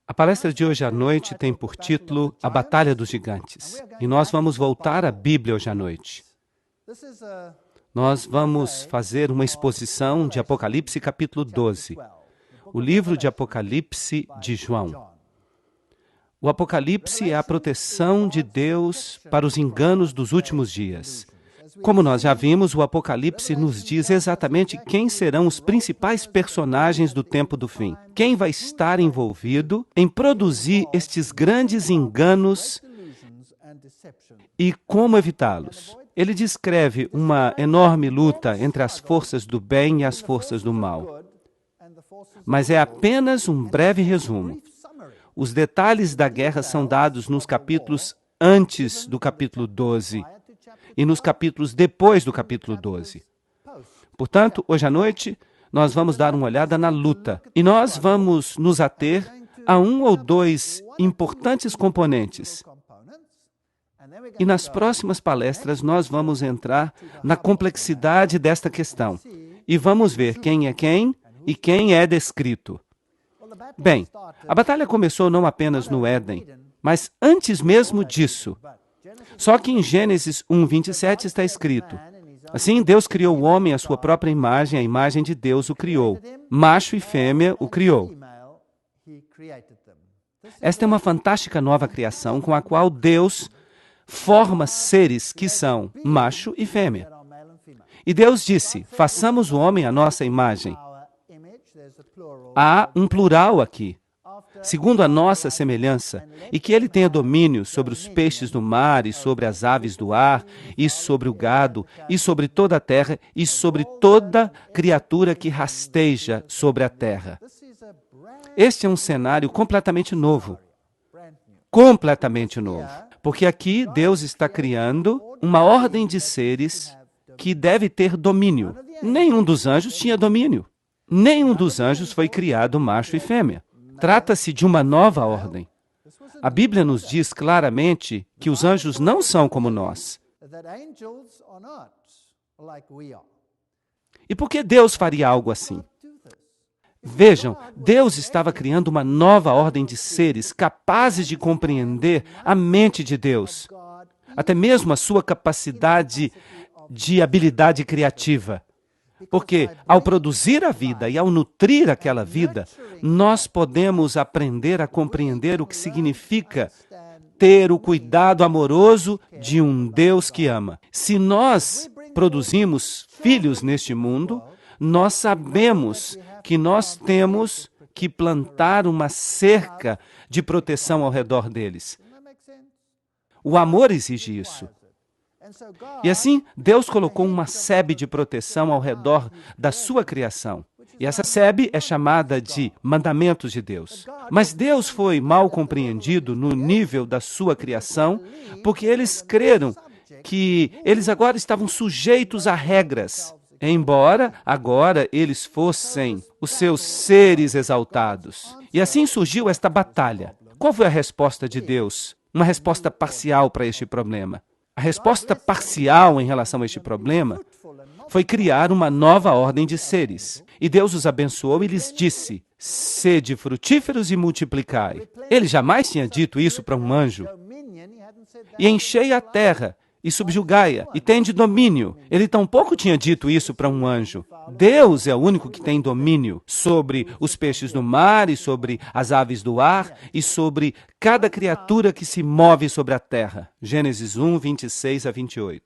A palestra de hoje à noite tem por título A Batalha dos Gigantes. E nós vamos voltar à Bíblia hoje à noite. Nós vamos fazer uma exposição de Apocalipse capítulo 12, o livro de Apocalipse de João. O Apocalipse é a proteção de Deus para os enganos dos últimos dias. Como nós já vimos, o Apocalipse nos diz exatamente quem serão os principais personagens do tempo do fim. Quem vai estar envolvido em produzir estes grandes enganos e como evitá-los. Ele descreve uma enorme luta entre as forças do bem e as forças do mal. Mas é apenas um breve resumo. Os detalhes da guerra são dados nos capítulos antes do capítulo 12 e nos capítulos depois do capítulo 12. Portanto, hoje à noite, nós vamos dar uma olhada na luta e nós vamos nos ater a um ou dois importantes componentes. E nas próximas palestras nós vamos entrar na complexidade desta questão e vamos ver quem é quem e quem é descrito. Bem, a batalha começou não apenas no Éden, mas antes mesmo disso. Só que em Gênesis 1:27 está escrito: assim Deus criou o homem à sua própria imagem, a imagem de Deus o criou. Macho e fêmea o criou. Esta é uma fantástica nova criação com a qual Deus forma seres que são macho e fêmea. E Deus disse: façamos o homem à nossa imagem. Há um plural aqui. Segundo a nossa semelhança, e que ele tenha domínio sobre os peixes do mar, e sobre as aves do ar, e sobre o gado, e sobre toda a terra, e sobre toda criatura que rasteja sobre a terra. Este é um cenário completamente novo. Completamente novo. Porque aqui Deus está criando uma ordem de seres que deve ter domínio. Nenhum dos anjos tinha domínio. Nenhum dos anjos foi criado macho e fêmea. Trata-se de uma nova ordem. A Bíblia nos diz claramente que os anjos não são como nós. E por que Deus faria algo assim? Vejam, Deus estava criando uma nova ordem de seres capazes de compreender a mente de Deus, até mesmo a sua capacidade de habilidade criativa. Porque ao produzir a vida e ao nutrir aquela vida, nós podemos aprender a compreender o que significa ter o cuidado amoroso de um Deus que ama. Se nós produzimos filhos neste mundo, nós sabemos que nós temos que plantar uma cerca de proteção ao redor deles. O amor exige isso. E assim, Deus colocou uma sebe de proteção ao redor da sua criação. E essa sebe é chamada de mandamentos de Deus. Mas Deus foi mal compreendido no nível da sua criação, porque eles creram que eles agora estavam sujeitos a regras, embora agora eles fossem os seus seres exaltados. E assim surgiu esta batalha. Qual foi a resposta de Deus? Uma resposta parcial para este problema. A resposta parcial em relação a este problema foi criar uma nova ordem de seres. E Deus os abençoou e lhes disse: sede frutíferos e multiplicai. Ele jamais tinha dito isso para um anjo. E enchei a terra e subjugai-a, e tende domínio. Ele tampouco tinha dito isso para um anjo. Deus é o único que tem domínio sobre os peixes do mar, e sobre as aves do ar, e sobre cada criatura que se move sobre a terra. Gênesis 1:26-28.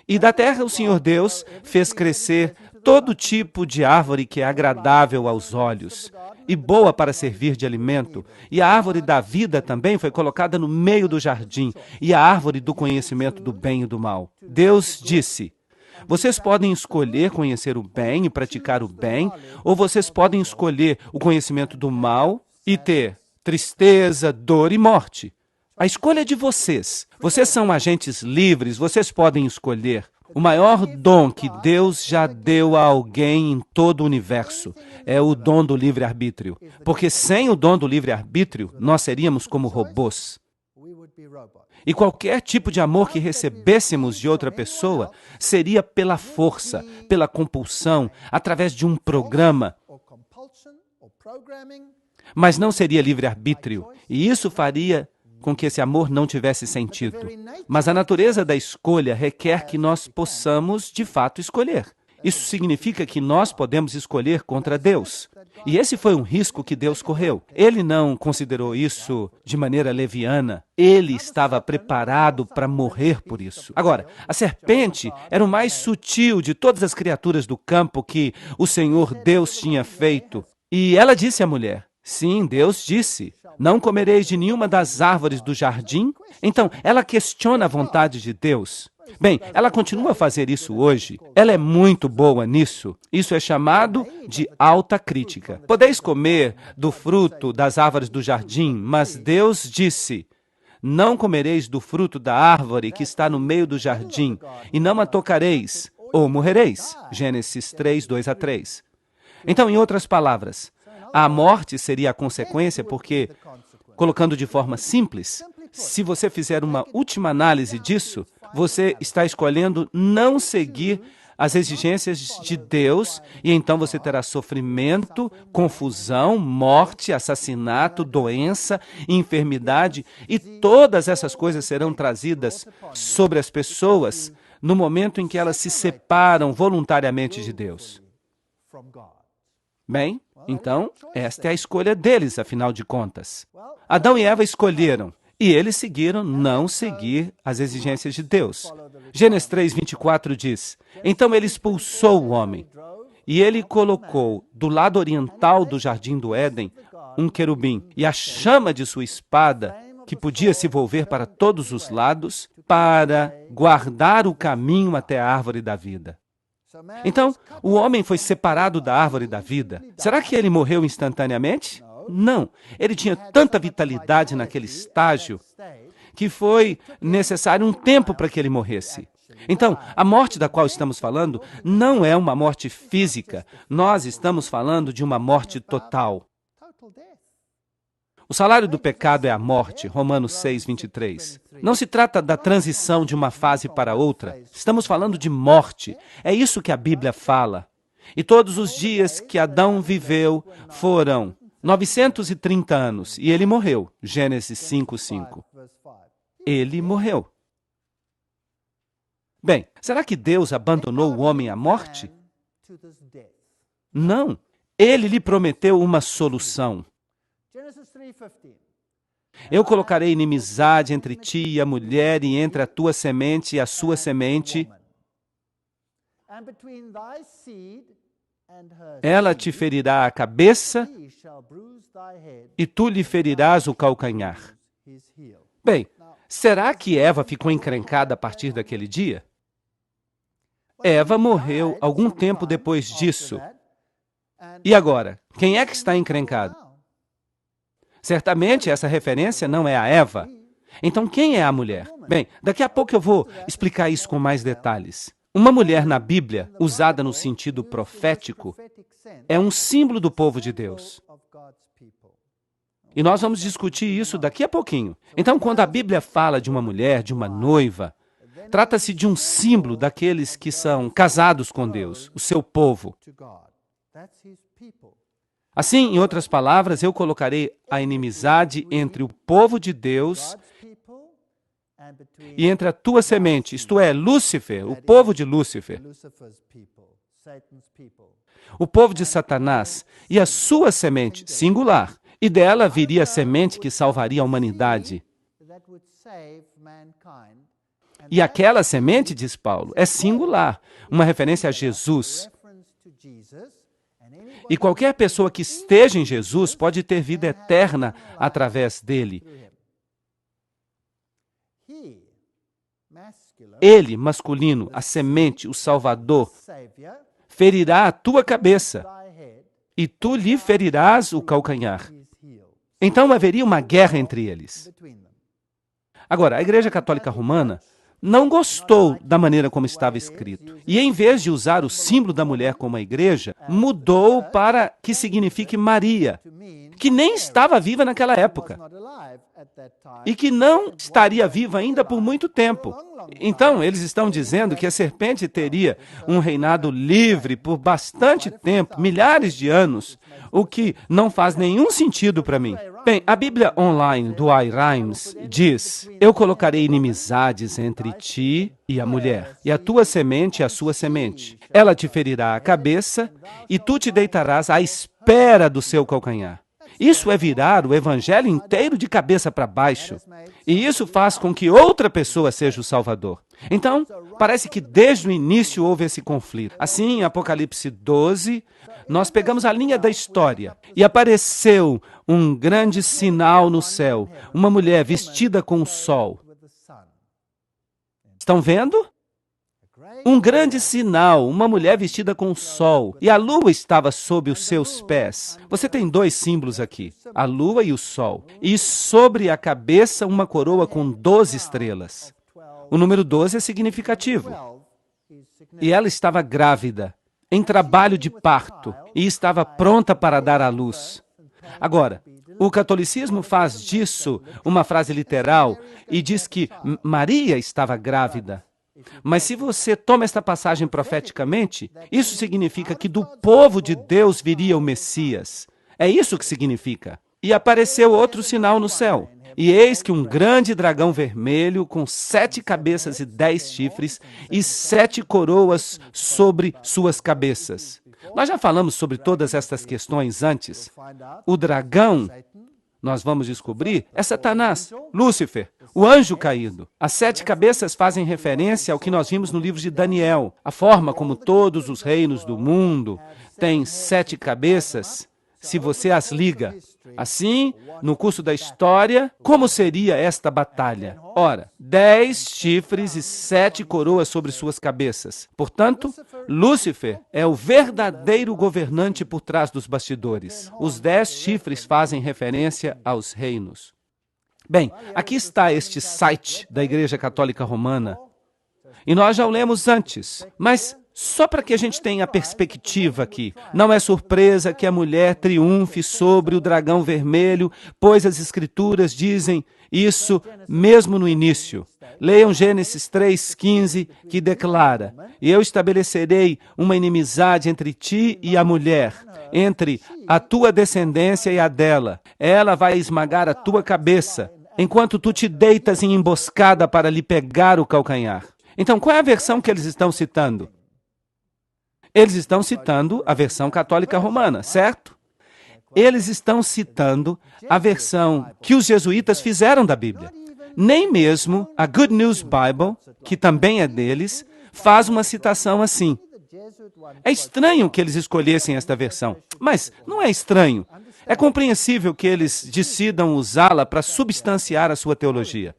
E da terra o Senhor Deus fez crescer todo tipo de árvore que é agradável aos olhos e boa para servir de alimento. E a árvore da vida também foi colocada no meio do jardim, e a árvore do conhecimento do bem e do mal. Deus disse: vocês podem escolher conhecer o bem e praticar o bem, ou vocês podem escolher o conhecimento do mal e ter tristeza, dor e morte. A escolha é de vocês. Vocês são agentes livres, vocês podem escolher. O maior dom que Deus já deu a alguém em todo o universo é o dom do livre-arbítrio. Porque sem o dom do livre-arbítrio, nós seríamos como robôs. E qualquer tipo de amor que recebêssemos de outra pessoa seria pela força, pela compulsão, através de um programa. Mas não seria livre-arbítrio, e isso faria com que esse amor não tivesse sentido. Mas a natureza da escolha requer que nós possamos, de fato, escolher. Isso significa que nós podemos escolher contra Deus. E esse foi um risco que Deus correu. Ele não considerou isso de maneira leviana. Ele estava preparado para morrer por isso. Agora, a serpente era o mais sutil de todas as criaturas do campo que o Senhor Deus tinha feito. E ela disse à mulher: sim, Deus disse, não comereis de nenhuma das árvores do jardim? Então, ela questiona a vontade de Deus. Bem, ela continua a fazer isso hoje. Ela é muito boa nisso. Isso é chamado de alta crítica. Podeis comer do fruto das árvores do jardim, mas Deus disse: não comereis do fruto da árvore que está no meio do jardim, e não a tocareis, ou morrereis. Gênesis 3, 2-3. Então, em outras palavras, a morte seria a consequência porque, colocando de forma simples, se você fizer uma última análise disso, você está escolhendo não seguir as exigências de Deus, e então você terá sofrimento, confusão, morte, assassinato, doença, enfermidade, e todas essas coisas serão trazidas sobre as pessoas no momento em que elas se separam voluntariamente de Deus. Bem, então, esta é a escolha deles, afinal de contas. Adão e Eva escolheram, e eles seguiram não seguir as exigências de Deus. Gênesis 3:24 diz: então ele expulsou o homem, e ele colocou do lado oriental do jardim do Éden um querubim, e a chama de sua espada, que podia se volver para todos os lados, para guardar o caminho até a árvore da vida. Então, o homem foi separado da árvore da vida. Será que ele morreu instantaneamente? Não. Ele tinha tanta vitalidade naquele estágio que foi necessário um tempo para que ele morresse. Então, a morte da qual estamos falando não é uma morte física. Nós estamos falando de uma morte total. O salário do pecado é a morte, Romanos 6:23. Não se trata da transição de uma fase para outra. Estamos falando de morte. É isso que a Bíblia fala. E todos os dias que Adão viveu foram 930 anos, e ele morreu. Gênesis 5:5. Ele morreu. Bem, será que Deus abandonou o homem à morte? Não. Ele lhe prometeu uma solução. Eu colocarei inimizade entre ti e a mulher, e entre a tua semente e a sua semente. Ela te ferirá a cabeça, e tu lhe ferirás o calcanhar. Bem, será que Eva ficou encrencada a partir daquele dia? Eva morreu algum tempo depois disso. E agora, quem é que está encrencado? Certamente essa referência não é a Eva. Então quem é a mulher? Bem, daqui a pouco eu vou explicar isso com mais detalhes. Uma mulher na Bíblia, usada no sentido profético, é um símbolo do povo de Deus. E nós vamos discutir isso daqui a pouquinho. Então, quando a Bíblia fala de uma mulher, de uma noiva, trata-se de um símbolo daqueles que são casados com Deus, o seu povo. Assim, em outras palavras, eu colocarei a inimizade entre o povo de Deus e entre a tua semente, isto é, Lúcifer, o povo de Lúcifer, o povo de Satanás, e a sua semente, singular, e dela viria a semente que salvaria a humanidade. E aquela semente, diz Paulo, é singular, uma referência a Jesus. E qualquer pessoa que esteja em Jesus pode ter vida eterna através dele. Ele, masculino, a semente, o Salvador, ferirá a tua cabeça, e tu lhe ferirás o calcanhar. Então haveria uma guerra entre eles. Agora, a Igreja Católica Romana não gostou da maneira como estava escrito. E em vez de usar o símbolo da mulher como a igreja, mudou para que signifique Maria, que nem estava viva naquela época e que não estaria viva ainda por muito tempo. Então, eles estão dizendo que a serpente teria um reinado livre por bastante tempo, milhares de anos, o que não faz nenhum sentido para mim. Bem, a Bíblia online do iRhymes diz: eu colocarei inimizades entre ti e a mulher, e a tua semente e a sua semente. Ela te ferirá a cabeça, e tu te deitarás à espera do seu calcanhar. Isso é virar o evangelho inteiro de cabeça para baixo. E isso faz com que outra pessoa seja o Salvador. Então, parece que desde o início houve esse conflito. Assim, em Apocalipse 12, nós pegamos a linha da história e apareceu um grande sinal no céu, uma mulher vestida com o sol. Estão vendo? Um grande sinal, uma mulher vestida com o sol, e a lua estava sob os seus pés. Você tem dois símbolos aqui, a lua e o sol. E sobre a cabeça uma coroa com 12 estrelas. O número 12 é significativo. E ela estava grávida, em trabalho de parto, e estava pronta para dar à luz. Agora, o catolicismo faz disso uma frase literal e diz que Maria estava grávida. Mas se você toma esta passagem profeticamente, isso significa que do povo de Deus viria o Messias. É isso que significa. E apareceu outro sinal no céu. E eis que um grande dragão vermelho, com 7 cabeças e 10 chifres, e 7 coroas sobre suas cabeças. Nós já falamos sobre todas estas questões antes. O dragão, nós vamos descobrir, é Satanás, Lúcifer, o anjo caído. As 7 cabeças fazem referência ao que nós vimos no livro de Daniel. A forma como todos os reinos do mundo têm 7 cabeças, se você as liga. Assim, no curso da história, como seria esta batalha? Ora, 10 chifres e 7 coroas sobre suas cabeças. Portanto, Lúcifer é o verdadeiro governante por trás dos bastidores. Os 10 chifres fazem referência aos reinos. Bem, aqui está este site da Igreja Católica Romana. E nós já o lemos antes, mas só para que a gente tenha a perspectiva aqui. Não é surpresa que a mulher triunfe sobre o dragão vermelho, pois as Escrituras dizem isso mesmo no início. Leiam Gênesis 3,15, que declara: e eu estabelecerei uma inimizade entre ti e a mulher, entre a tua descendência e a dela. Ela vai esmagar a tua cabeça, enquanto tu te deitas em emboscada para lhe pegar o calcanhar. Então, qual é a versão que eles estão citando? Eles estão citando a versão católica romana, certo? Eles estão citando a versão que os jesuítas fizeram da Bíblia. Nem mesmo a Good News Bible, que também é deles, faz uma citação assim. É estranho que eles escolhessem esta versão, mas não é estranho. É compreensível que eles decidam usá-la para substanciar a sua teologia.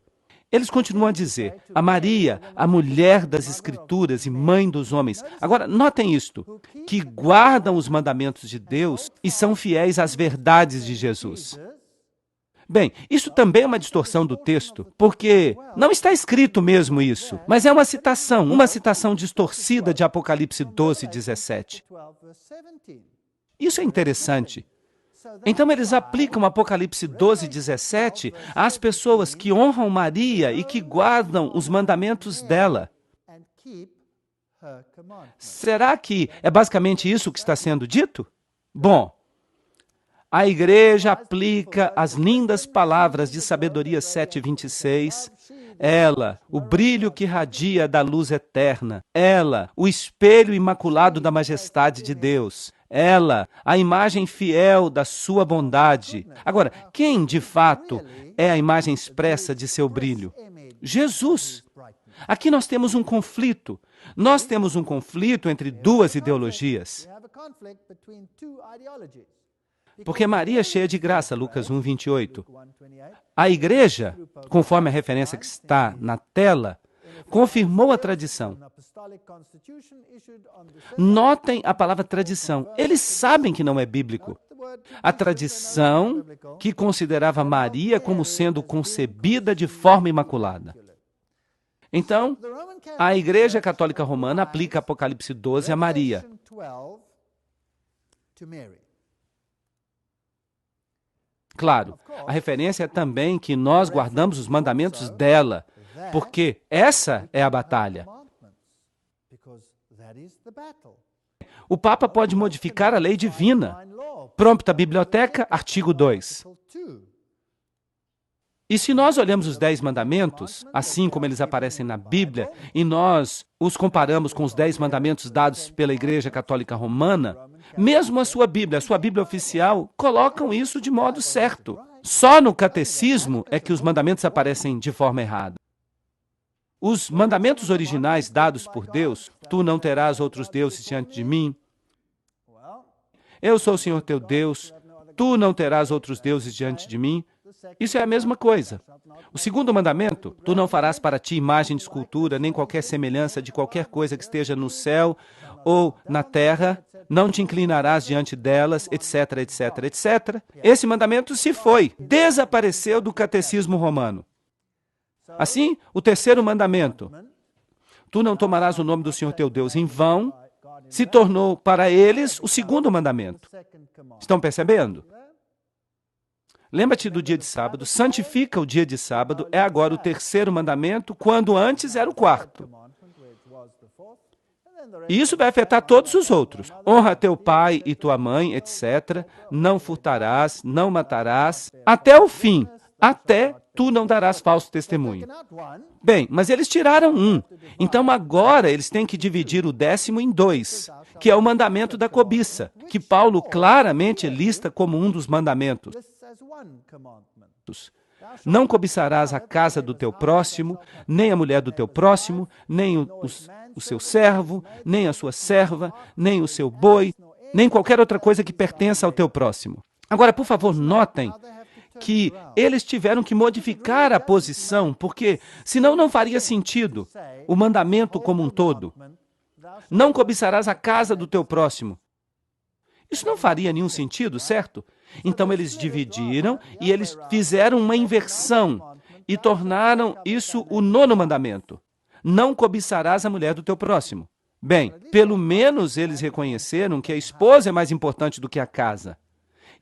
Eles continuam a dizer, a Maria, a mulher das Escrituras e mãe dos homens. Agora, notem isto, que guardam os mandamentos de Deus e são fiéis às verdades de Jesus. Bem, isso também é uma distorção do texto, porque não está escrito mesmo isso, mas é uma citação distorcida de Apocalipse 12, 17. Isso é interessante. Então, eles aplicam Apocalipse 12, 17 às pessoas que honram Maria e que guardam os mandamentos dela. Será que é basicamente isso que está sendo dito? Bom, a igreja aplica as lindas palavras de Sabedoria 7:26. Ela, o brilho que radia da luz eterna. Ela, o espelho imaculado da majestade de Deus. Ela, a imagem fiel da sua bondade. Agora, quem de fato é a imagem expressa de seu brilho? Jesus. Aqui nós temos um conflito. Nós temos um conflito entre duas ideologias. Porque Maria é cheia de graça, Lucas 1:28. A igreja, conforme a referência que está na tela, confirmou a tradição. Notem a palavra tradição. Eles sabem que não é bíblico. A tradição que considerava Maria como sendo concebida de forma imaculada. Então, a Igreja Católica Romana aplica Apocalipse 12 a Maria. Claro, a referência é também que nós guardamos os mandamentos dela, porque essa é a batalha. O Papa pode modificar a lei divina. Prompta Biblioteca, artigo 2. E se nós olhamos os 10 mandamentos, assim como eles aparecem na Bíblia, e nós os comparamos com os 10 mandamentos dados pela Igreja Católica Romana, mesmo a sua Bíblia oficial, colocam isso de modo certo. Só no catecismo é que os mandamentos aparecem de forma errada. Os mandamentos originais dados por Deus, tu não terás outros deuses diante de mim, eu sou o Senhor teu Deus, tu não terás outros deuses diante de mim, isso é a mesma coisa. O segundo mandamento, tu não farás para ti imagem de escultura, nem qualquer semelhança de qualquer coisa que esteja no céu ou na terra, não te inclinarás diante delas, etc, etc, etc. Esse mandamento se foi, desapareceu do catecismo romano. Assim, o terceiro mandamento, tu não tomarás o nome do Senhor teu Deus em vão, se tornou para eles o segundo mandamento. Estão percebendo? Lembra-te do dia de sábado, santifica o dia de sábado, é agora o terceiro mandamento, quando antes era o quarto. E isso vai afetar todos os outros. Honra teu pai e tua mãe, etc. Não furtarás, não matarás, até o fim, até tu não darás falso testemunho. Bem, mas eles tiraram um. Então agora eles têm que dividir o 10º em 2, que é o mandamento da cobiça, que Paulo claramente lista como um dos mandamentos. Não cobiçarás a casa do teu próximo, nem a mulher do teu próximo, nem o seu servo, nem a sua serva, nem o seu boi, nem qualquer outra coisa que pertença ao teu próximo. Agora, por favor, notem que eles tiveram que modificar a posição, porque senão não faria sentido o mandamento como um todo. Não cobiçarás a casa do teu próximo. Isso não faria nenhum sentido, certo? Então eles dividiram e eles fizeram uma inversão e tornaram isso o 9º mandamento. Não cobiçarás a mulher do teu próximo. Bem, pelo menos eles reconheceram que a esposa é mais importante do que a casa.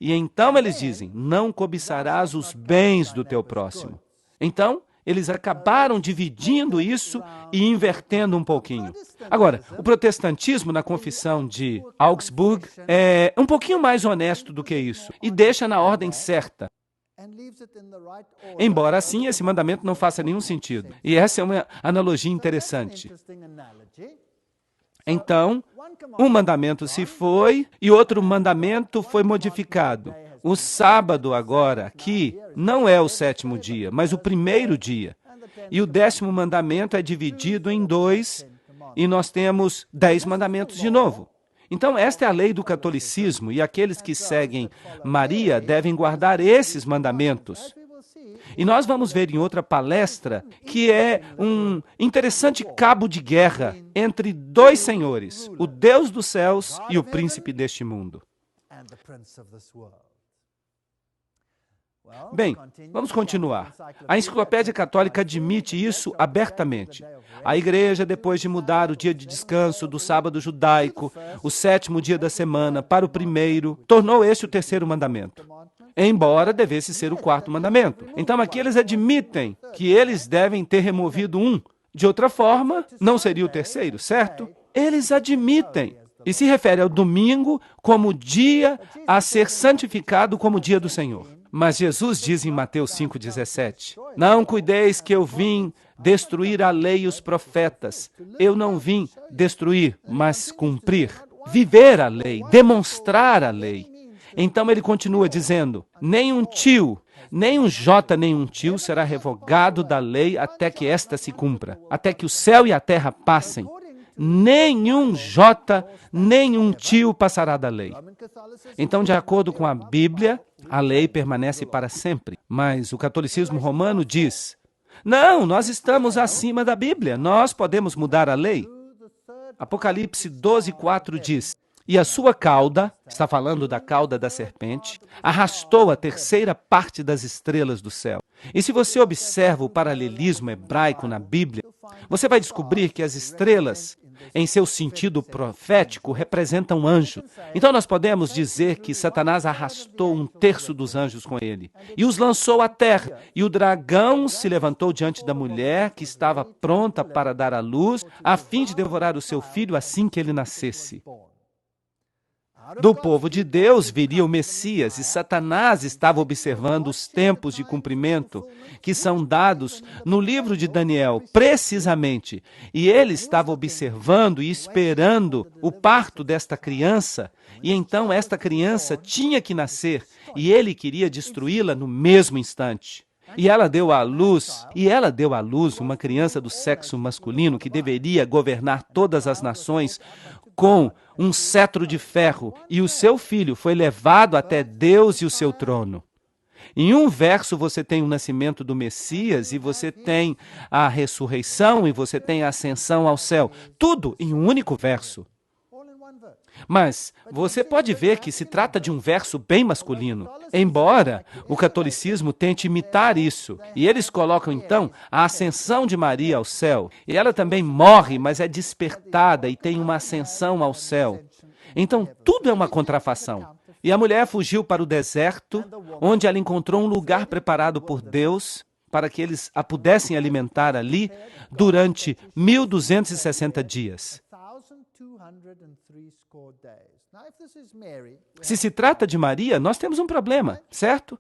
E então eles dizem, não cobiçarás os bens do teu próximo. Então, eles acabaram dividindo isso e invertendo um pouquinho. Agora, o protestantismo na confissão de Augsburg é um pouquinho mais honesto do que isso e deixa na ordem certa. Embora assim, esse mandamento não faça nenhum sentido. E essa é uma analogia interessante. Então, um mandamento se foi e outro mandamento foi modificado. O sábado agora, aqui, não é o 7º dia, mas o 1º dia. E o 10º mandamento é dividido em 2 e nós temos 10 mandamentos de novo. Então, esta é a lei do catolicismo e aqueles que seguem Maria devem guardar esses mandamentos. E nós vamos ver em outra palestra que é um interessante cabo de guerra entre 2 senhores, o Deus dos céus e o príncipe deste mundo. Bem, vamos continuar. A Enciclopédia Católica admite isso abertamente. A Igreja, depois de mudar o dia de descanso do sábado judaico, o 7º dia da semana, para o 1º, tornou este o 3º mandamento, embora devesse ser o 4º mandamento. Então aqui eles admitem que eles devem ter removido um. De outra forma, não seria o 3º, certo? Eles admitem. E se refere ao domingo como dia a ser santificado como dia do Senhor. Mas Jesus diz em Mateus 5,17, não cuideis que eu vim destruir a lei e os profetas. Eu não vim destruir, mas cumprir. Viver a lei, demonstrar a lei. Então ele continua dizendo, nem um tio, nem um jota, nem um tio será revogado da lei até que esta se cumpra, até que o céu e a terra passem. Nenhum jota, nenhum tio passará da lei. Então, de acordo com a Bíblia, a lei permanece para sempre. Mas o catolicismo romano diz, não, nós estamos acima da Bíblia, nós podemos mudar a lei. Apocalipse 12:4 diz, e a sua cauda, está falando da cauda da serpente, arrastou a 3ª parte das estrelas do céu. E se você observa o paralelismo hebraico na Bíblia, você vai descobrir que as estrelas, em seu sentido profético, representam anjos. Então nós podemos dizer que Satanás arrastou 1/3 dos anjos com ele e os lançou à terra. E o dragão se levantou diante da mulher que estava pronta para dar à luz, a fim de devorar o seu filho assim que ele nascesse. Do povo de Deus viria o Messias, e Satanás estava observando os tempos de cumprimento que são dados no livro de Daniel, precisamente. E ele estava observando e esperando o parto desta criança, e então esta criança tinha que nascer, e ele queria destruí-la no mesmo instante. E ela deu à luz uma criança do sexo masculino que deveria governar todas as nações com um cetro de ferro, e o seu filho foi levado até Deus e o seu trono. Em um verso você tem o nascimento do Messias, e você tem a ressurreição, e você tem a ascensão ao céu. Tudo em um único verso. Mas você pode ver que se trata de um verso bem masculino, embora o catolicismo tente imitar isso. E eles colocam, então, a ascensão de Maria ao céu. E ela também morre, mas é despertada e tem uma ascensão ao céu. Então, tudo é uma contrafação. E a mulher fugiu para o deserto, onde ela encontrou um lugar preparado por Deus para que eles a pudessem alimentar ali durante 1260 dias. Se trata de Maria, nós temos um problema, certo?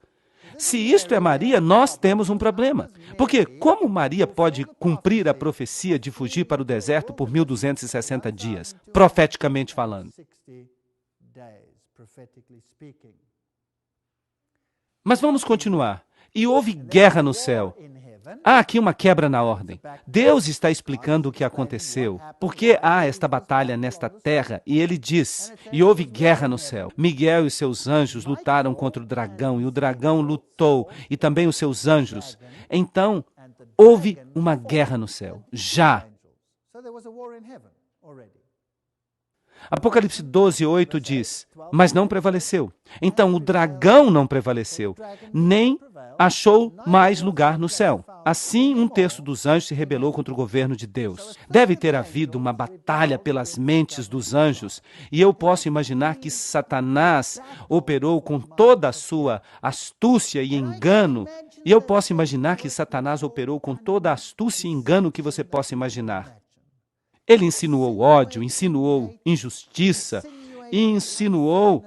Se isto é Maria, nós temos um problema. Porque como Maria pode cumprir a profecia de fugir para o deserto por 1260 dias, profeticamente falando? Mas vamos continuar. E houve guerra no céu. Há aqui uma quebra na ordem. Deus está explicando o que aconteceu. Por que há esta batalha nesta terra? E ele diz, e houve guerra no céu. Miguel e seus anjos lutaram contra o dragão, e o dragão lutou, e também os seus anjos. Então, houve uma guerra no céu. Já. Apocalipse 12:8 diz, mas não prevaleceu. Então, o dragão não prevaleceu, nem achou mais lugar no céu. Assim, um terço dos anjos se rebelou contra o governo de Deus. Deve ter havido uma batalha pelas mentes dos anjos, e eu posso imaginar que Satanás operou com toda a sua astúcia e engano, e eu posso imaginar que Satanás operou com toda a astúcia e engano que você possa imaginar. Ele insinuou ódio, insinuou injustiça, e insinuou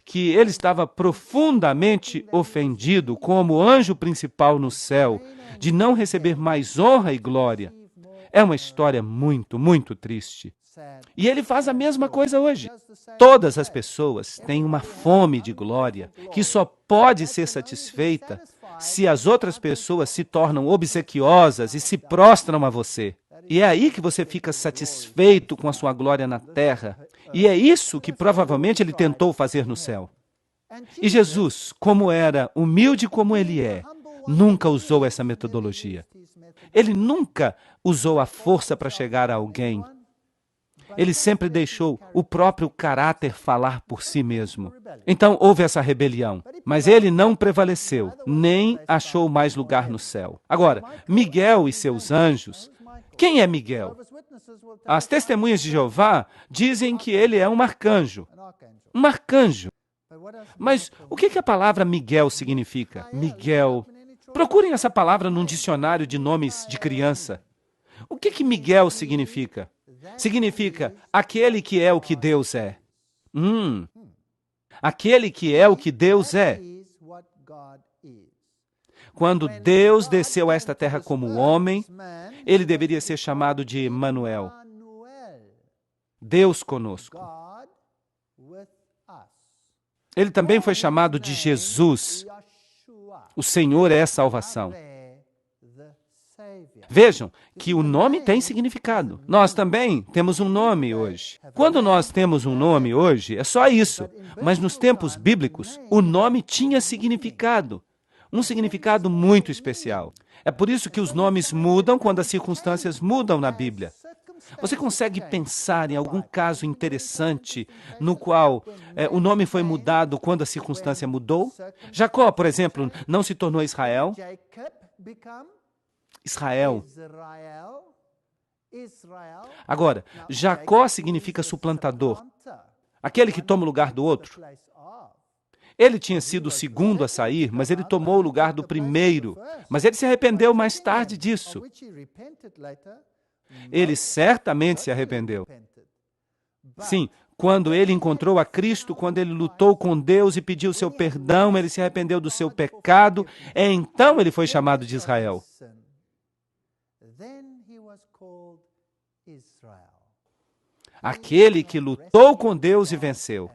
que ele estava profundamente ofendido como anjo principal no céu, de não receber mais honra e glória. É uma história muito, muito triste. E ele faz a mesma coisa hoje. Todas as pessoas têm uma fome de glória que só pode ser satisfeita se as outras pessoas se tornam obsequiosas e se prostram a você. E é aí que você fica satisfeito com a sua glória na terra. E é isso que provavelmente ele tentou fazer no céu. E Jesus, como era humilde como ele é, nunca usou essa metodologia. Ele nunca usou a força para chegar a alguém. Ele sempre deixou o próprio caráter falar por si mesmo. Então houve essa rebelião, mas ele não prevaleceu, nem achou mais lugar no céu. Agora, Miguel e seus anjos. Quem é Miguel? As testemunhas de Jeová dizem que ele é um arcanjo. Um arcanjo. Mas o que a palavra Miguel significa? Miguel. Procurem essa palavra num dicionário de nomes de criança. O que Miguel significa? Significa aquele que é o que Deus é. Aquele que é o que Deus é. Quando Deus desceu a esta terra como homem, ele deveria ser chamado de Emanuel. Deus conosco. Ele também foi chamado de Jesus. O Senhor é a salvação. Vejam que o nome tem significado. Nós também temos um nome hoje. Quando nós temos um nome hoje, é só isso. Mas nos tempos bíblicos, o nome tinha significado. Um significado muito especial. É por isso que os nomes mudam quando as circunstâncias mudam na Bíblia. Você consegue pensar em algum caso interessante no qual o nome foi mudado quando a circunstância mudou? Jacó, por exemplo, não se tornou Israel? Israel. Agora, Jacó significa suplantador, aquele que toma o lugar do outro. Ele tinha sido o segundo a sair, mas ele tomou o lugar do primeiro. Mas ele se arrependeu mais tarde disso. Ele certamente se arrependeu. Sim, quando ele encontrou a Cristo, quando ele lutou com Deus e pediu seu perdão, ele se arrependeu do seu pecado, então ele foi chamado de Israel. Aquele que lutou com Deus e venceu.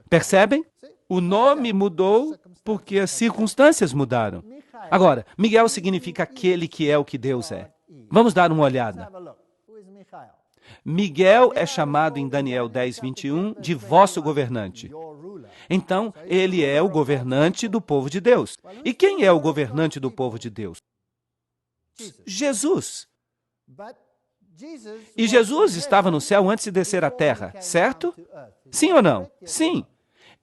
Percebem? O nome mudou porque as circunstâncias mudaram. Agora, Miguel significa aquele que é o que Deus é. Vamos dar uma olhada. Miguel é chamado em Daniel 10, 21 de vosso governante. Então, ele é o governante do povo de Deus. E quem é o governante do povo de Deus? Jesus. E Jesus estava no céu antes de descer à terra, certo? Sim ou não? Sim.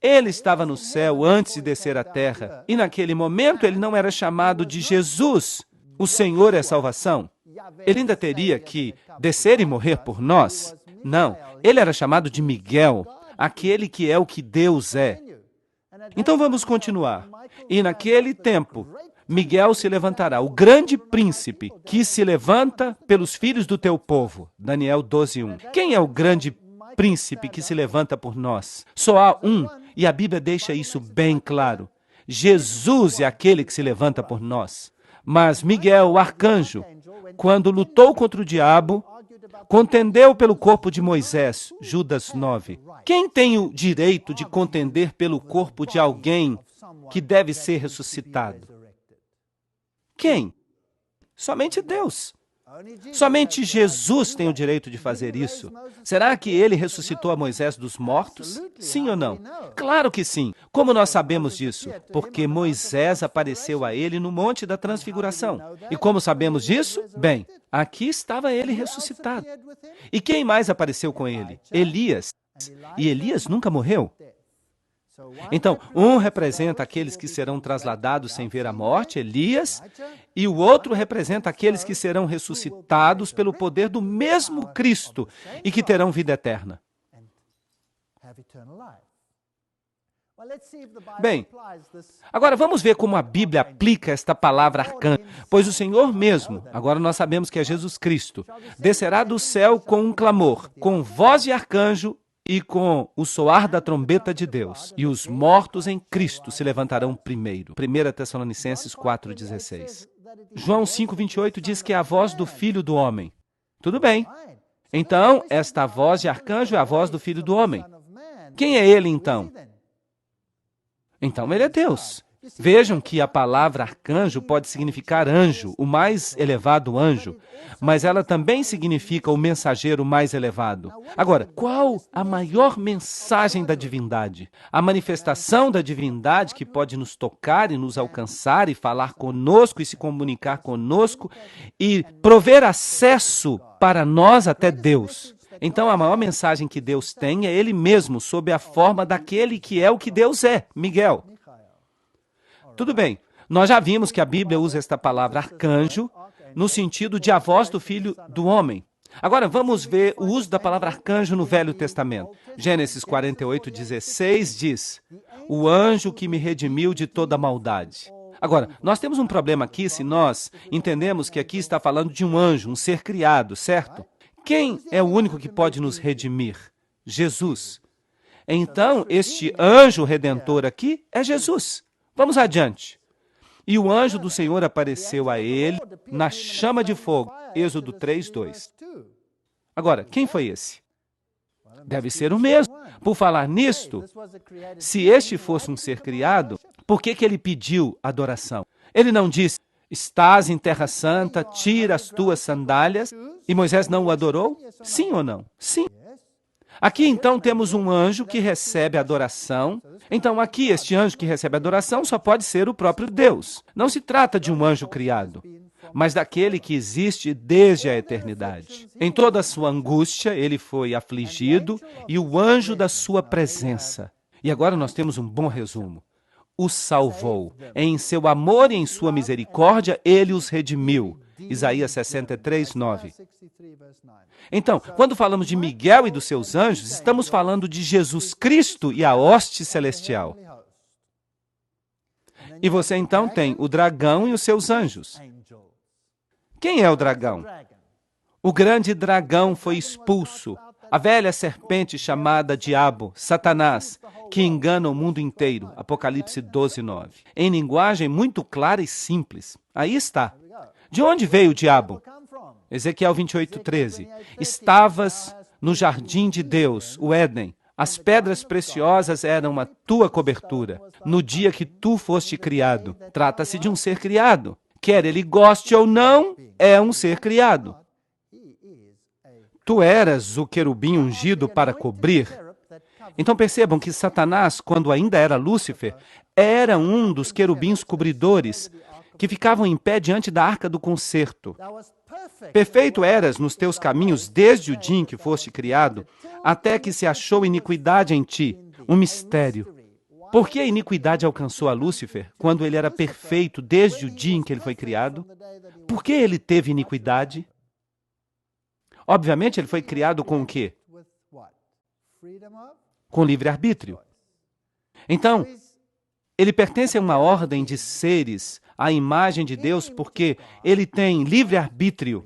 Ele estava no céu antes de descer à terra. E naquele momento ele não era chamado de Jesus, o Senhor é salvação. Ele ainda teria que descer e morrer por nós? Não. Ele era chamado de Miguel, aquele que é o que Deus é. Então vamos continuar. E naquele tempo, Miguel se levantará, o grande príncipe que se levanta pelos filhos do teu povo. Daniel 12, 1. Quem é o grande príncipe que se levanta por nós? Só há um, e a Bíblia deixa isso bem claro. Jesus é aquele que se levanta por nós. Mas Miguel, o arcanjo, quando lutou contra o diabo, contendeu pelo corpo de Moisés, Judas 9. Quem tem o direito de contender pelo corpo de alguém que deve ser ressuscitado? Quem? Somente Deus. Somente Jesus tem o direito de fazer isso. Será que ele ressuscitou a Moisés dos mortos? Sim ou não? Claro que sim. Como nós sabemos disso? Porque Moisés apareceu a ele no Monte da Transfiguração. E como sabemos disso? Bem, aqui estava ele ressuscitado. E quem mais apareceu com ele? Elias. E Elias nunca morreu. Então, um representa aqueles que serão trasladados sem ver a morte, Elias, e o outro representa aqueles que serão ressuscitados pelo poder do mesmo Cristo e que terão vida eterna. Bem, agora vamos ver como a Bíblia aplica esta palavra arcanjo. Pois o Senhor mesmo, agora nós sabemos que é Jesus Cristo, descerá do céu com um clamor, com voz de arcanjo, e com o soar da trombeta de Deus, e os mortos em Cristo se levantarão primeiro. 1 Tessalonicenses 4,16. João 5,28 diz que é a voz do Filho do Homem. Tudo bem. Então, esta voz de arcanjo é a voz do Filho do Homem. Quem é ele, então? Então, ele é Deus. Vejam que a palavra arcanjo pode significar anjo, o mais elevado anjo, mas ela também significa o mensageiro mais elevado. Agora, qual a maior mensagem da divindade? A manifestação da divindade que pode nos tocar e nos alcançar e falar conosco e se comunicar conosco e prover acesso para nós até Deus. Então, a maior mensagem que Deus tem é Ele mesmo, sob a forma daquele que é o que Deus é, Miguel. Tudo bem, nós já vimos que a Bíblia usa esta palavra arcanjo no sentido de a voz do Filho do Homem. Agora, vamos ver o uso da palavra arcanjo no Velho Testamento. Gênesis 48:16 diz, o anjo que me redimiu de toda maldade. Agora, nós temos um problema aqui se nós entendemos que aqui está falando de um anjo, um ser criado, certo? Quem é o único que pode nos redimir? Jesus. Então, este anjo redentor aqui é Jesus. Vamos adiante. E o anjo do Senhor apareceu a ele na chama de fogo. Êxodo 3:2. Agora, quem foi esse? Deve ser o mesmo. Por falar nisto, se este fosse um ser criado, por que ele pediu adoração? Ele não disse, estás em terra santa, tira as tuas sandálias, e Moisés não o adorou? Sim ou não? Sim. Aqui, então, temos um anjo que recebe adoração. Então, aqui, este anjo que recebe adoração só pode ser o próprio Deus. Não se trata de um anjo criado, mas daquele que existe desde a eternidade. Em toda a sua angústia, ele foi afligido e o anjo da sua presença. E agora nós temos um bom resumo. O salvou. Em seu amor e em sua misericórdia, ele os redimiu. Isaías 63:9. Então, quando falamos de Miguel e dos seus anjos, estamos falando de Jesus Cristo e a hoste celestial. E você então tem o dragão e os seus anjos. Quem é o dragão? O grande dragão foi expulso. A velha serpente chamada Diabo, Satanás, que engana o mundo inteiro. Apocalipse 12:9. Em linguagem muito clara e simples. Aí está. De onde veio o diabo? Ezequiel 28:13. Estavas no jardim de Deus, o Éden. As pedras preciosas eram a tua cobertura. No dia que tu foste criado. Trata-se de um ser criado. Quer ele goste ou não, é um ser criado. Tu eras o querubim ungido para cobrir. Então percebam que Satanás, quando ainda era Lúcifer, era um dos querubins cobridores que ficavam em pé diante da arca do concerto. Perfeito eras nos teus caminhos desde o dia em que foste criado, até que se achou iniquidade em ti, um mistério. Por que a iniquidade alcançou a Lúcifer quando ele era perfeito desde o dia em que ele foi criado? Por que ele teve iniquidade? Obviamente, ele foi criado com o quê? Com livre-arbítrio. Então, ele pertence a uma ordem de seres à imagem de Deus porque ele tem livre-arbítrio.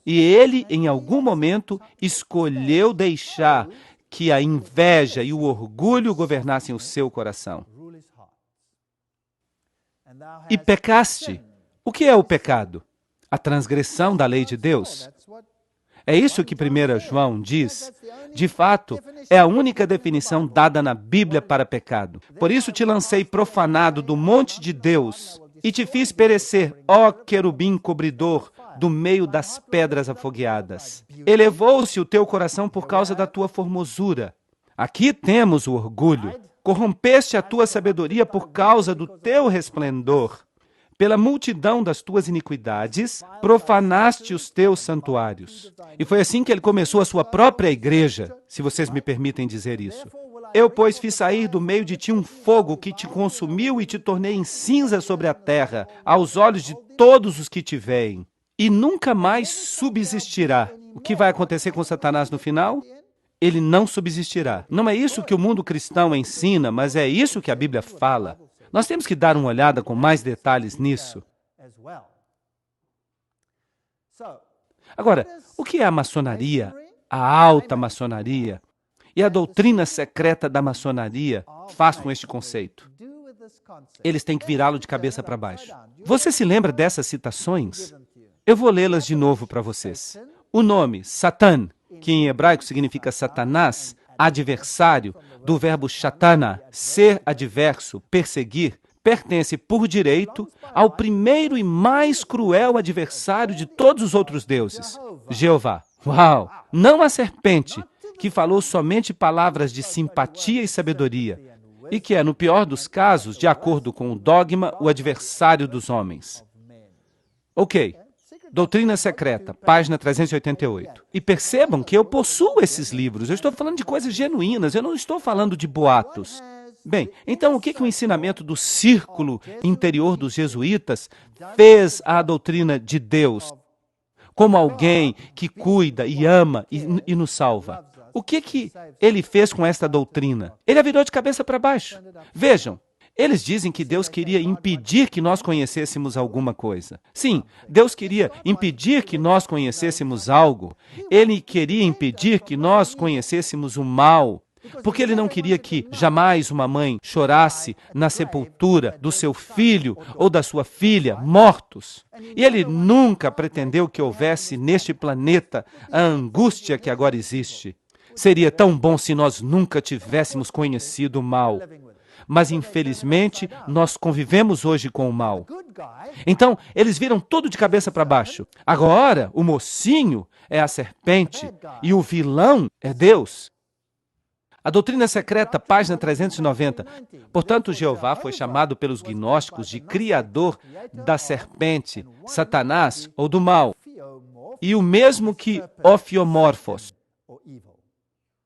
E ele, em algum momento, escolheu deixar que a inveja e o orgulho governassem o seu coração. E pecaste. O que é o pecado? A transgressão da lei de Deus. É isso que 1 João diz. De fato, é a única definição dada na Bíblia para pecado. Por isso te lancei profanado do monte de Deus e te fiz perecer, ó querubim cobridor, do meio das pedras afogueadas. Elevou-se o teu coração por causa da tua formosura. Aqui temos o orgulho. Corrompeste a tua sabedoria por causa do teu resplendor. Pela multidão das tuas iniquidades, profanaste os teus santuários. E foi assim que ele começou a sua própria igreja, se vocês me permitem dizer isso. Eu, pois, fiz sair do meio de ti um fogo que te consumiu e te tornei em cinza sobre a terra, aos olhos de todos os que te veem. E nunca mais subsistirá. O que vai acontecer com Satanás no final? Ele não subsistirá. Não é isso que o mundo cristão ensina, mas é isso que a Bíblia fala. Nós temos que dar uma olhada com mais detalhes nisso. Agora, o que é a maçonaria? A alta maçonaria e a doutrina secreta da maçonaria faz com este conceito? Eles têm que virá-lo de cabeça para baixo. Você se lembra dessas citações? Eu vou lê-las de novo para vocês. O nome Satan, que em hebraico significa Satanás, adversário, do verbo shatana, ser adverso, perseguir, pertence por direito ao primeiro e mais cruel adversário de todos os outros deuses, Jeová. Uau! Não a serpente, que falou somente palavras de simpatia e sabedoria, e que é, no pior dos casos, de acordo com o dogma, o adversário dos homens. Ok. Doutrina Secreta, página 388. E percebam que eu possuo esses livros. Eu estou falando de coisas genuínas, eu não estou falando de boatos. Bem, então o que o ensinamento do círculo interior dos jesuítas fez à doutrina de Deus como alguém que cuida e ama e nos salva? O que ele fez com esta doutrina? Ele a virou de cabeça para baixo. Vejam. Eles dizem que Deus queria impedir que nós conhecêssemos alguma coisa. Sim, Deus queria impedir que nós conhecêssemos algo. Ele queria impedir que nós conhecêssemos o mal. Porque ele não queria que jamais uma mãe chorasse na sepultura do seu filho ou da sua filha mortos. E ele nunca pretendeu que houvesse neste planeta a angústia que agora existe. Seria tão bom se nós nunca tivéssemos conhecido o mal. Mas, infelizmente, nós convivemos hoje com o mal. Então, eles viram tudo de cabeça para baixo. Agora, o mocinho é a serpente e o vilão é Deus. A doutrina secreta, página 390. Portanto, Jeová foi chamado pelos gnósticos de criador da serpente, Satanás ou do mal. E o mesmo que Ophiomorphos.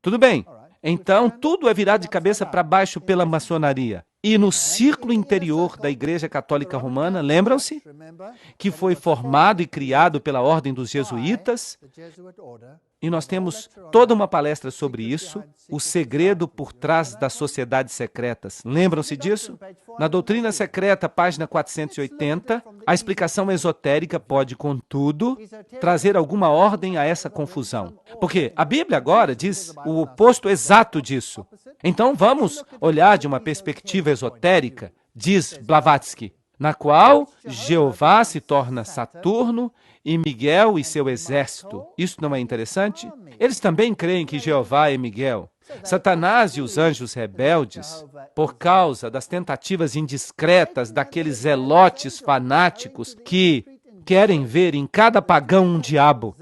Tudo bem. Então, tudo é virado de cabeça para baixo pela maçonaria. E no círculo interior da Igreja Católica Romana, lembram-se? Que foi formado e criado pela ordem dos jesuítas. E nós temos toda uma palestra sobre isso, o segredo por trás das sociedades secretas. Lembram-se disso? Na Doutrina Secreta, página 480, a explicação esotérica pode, contudo, trazer alguma ordem a essa confusão. Porque a Bíblia agora diz o oposto exato disso. Então vamos olhar de uma perspectiva esotérica, diz Blavatsky, na qual Jeová se torna Saturno e Miguel e seu exército. Isso não é interessante? Eles também creem que Jeová é Miguel. Satanás e os anjos rebeldes, por causa das tentativas indiscretas daqueles zelotes fanáticos que querem ver em cada pagão um diabo.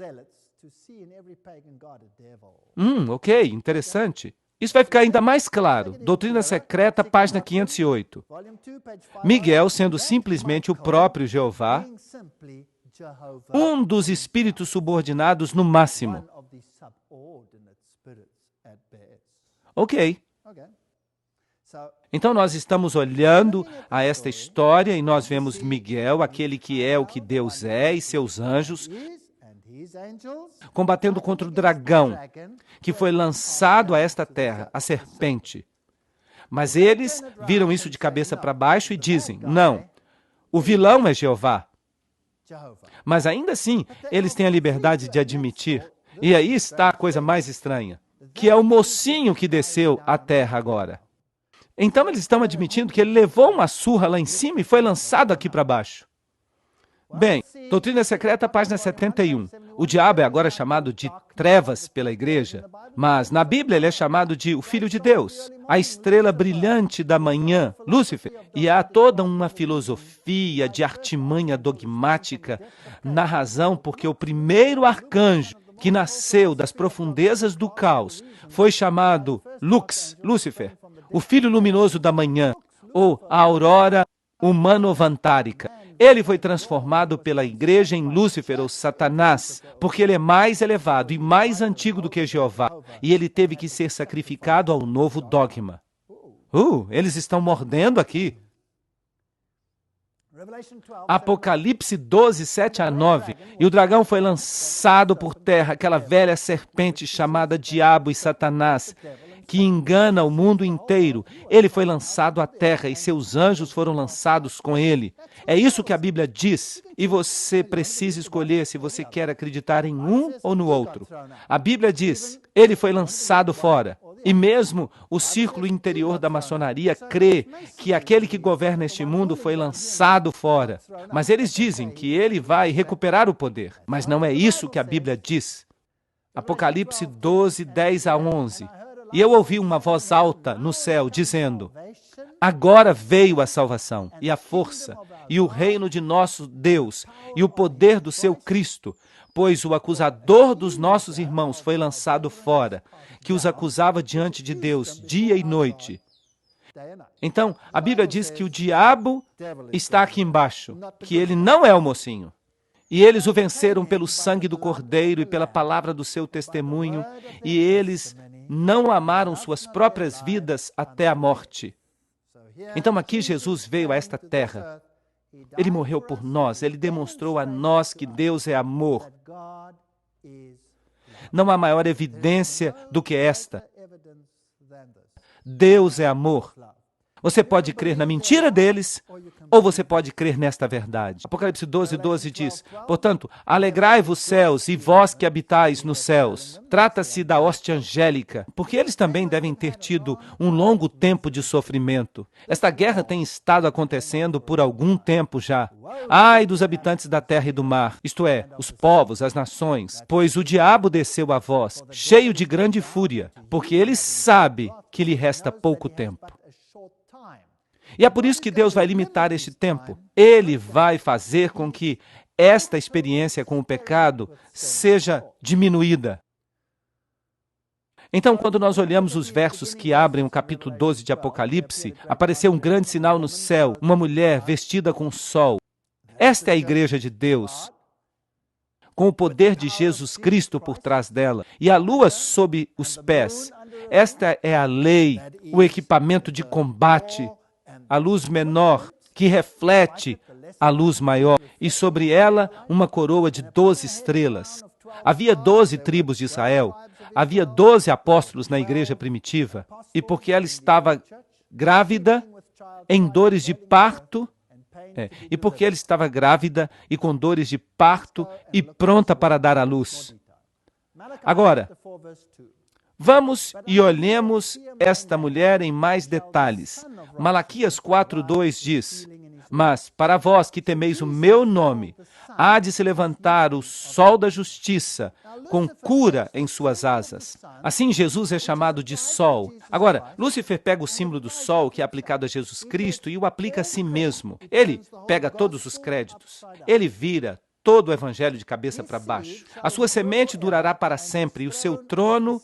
Ok, interessante. Isso vai ficar ainda mais claro. Doutrina Secreta, página 508. Miguel sendo simplesmente o próprio Jeová, um dos espíritos subordinados no máximo. Ok. Então nós estamos olhando a esta história e nós vemos Miguel, aquele que é o que Deus é, e seus anjos, combatendo contra o dragão, que foi lançado a esta terra, a serpente. Mas eles viram isso de cabeça para baixo e dizem, não, o vilão é Jeová. Mas ainda assim, eles têm a liberdade de admitir, e aí está a coisa mais estranha, que é o mocinho que desceu à terra agora. Então eles estão admitindo que ele levou uma surra lá em cima e foi lançado aqui para baixo. Bem, Doutrina Secreta, página 71. O diabo é agora chamado de trevas pela igreja, mas na Bíblia ele é chamado de o Filho de Deus, a estrela brilhante da manhã, Lúcifer. E há toda uma filosofia de artimanha dogmática na razão porque o primeiro arcanjo que nasceu das profundezas do caos foi chamado Lux, Lúcifer, o filho luminoso da manhã, ou a aurora humano-vantárica. Ele foi transformado pela igreja em Lúcifer, ou Satanás, porque ele é mais elevado e mais antigo do que Jeová, e ele teve que ser sacrificado ao novo dogma. Eles estão mordendo aqui. Apocalipse 12, 7 a 9. E o dragão foi lançado por terra, aquela velha serpente chamada Diabo e Satanás, que engana o mundo inteiro. Ele foi lançado à terra e seus anjos foram lançados com ele. É isso que a Bíblia diz. E você precisa escolher se você quer acreditar em um ou no outro. A Bíblia diz, ele foi lançado fora. E mesmo o círculo interior da maçonaria crê que aquele que governa este mundo foi lançado fora. Mas eles dizem que ele vai recuperar o poder. Mas não é isso que a Bíblia diz. Apocalipse 12, 10 a 11. E eu ouvi uma voz alta no céu dizendo, agora veio a salvação, e a força, e o reino de nosso Deus, e o poder do seu Cristo, pois o acusador dos nossos irmãos foi lançado fora, que os acusava diante de Deus dia e noite. Então, a Bíblia diz que o diabo está aqui embaixo, que ele não é o mocinho. E eles o venceram pelo sangue do Cordeiro e pela palavra do seu testemunho, e eles não amaram suas próprias vidas até a morte. Então aqui Jesus veio a esta terra. Ele morreu por nós, ele demonstrou a nós que Deus é amor. Não há maior evidência do que esta. Deus é amor. Você pode crer na mentira deles, ou você pode crer nesta verdade. Apocalipse 12, 12 diz, portanto, alegrai-vos céus e vós que habitais nos céus. Trata-se da hoste angélica, porque eles também devem ter tido um longo tempo de sofrimento. Esta guerra tem estado acontecendo por algum tempo já. Ai dos habitantes da terra e do mar, isto é, os povos, as nações, pois o diabo desceu a vós, cheio de grande fúria, porque ele sabe que lhe resta pouco tempo. E é por isso que Deus vai limitar este tempo. Ele vai fazer com que esta experiência com o pecado seja diminuída. Então, quando nós olhamos os versos que abrem o capítulo 12 de Apocalipse, apareceu um grande sinal no céu, uma mulher vestida com sol. Esta é a igreja de Deus, com o poder de Jesus Cristo por trás dela, e a lua sob os pés. Esta é a lei, o equipamento de combate, a luz menor, que reflete a luz maior, e sobre ela uma coroa de 12 estrelas. Havia 12 tribos de Israel, havia 12 apóstolos na igreja primitiva, e porque ela estava grávida, em dores de parto, e porque ela estava grávida e com dores de parto e pronta para dar à luz. Agora, vamos e olhemos esta mulher em mais detalhes. Malaquias 4:2 diz: Mas para vós que temeis o meu nome, há de se levantar o sol da justiça, com cura em suas asas. Assim, Jesus é chamado de sol. Agora, Lúcifer pega o símbolo do sol, que é aplicado a Jesus Cristo, e o aplica a si mesmo. Ele pega todos os créditos. Ele vira todo o evangelho de cabeça para baixo. A sua semente durará para sempre, e o seu trono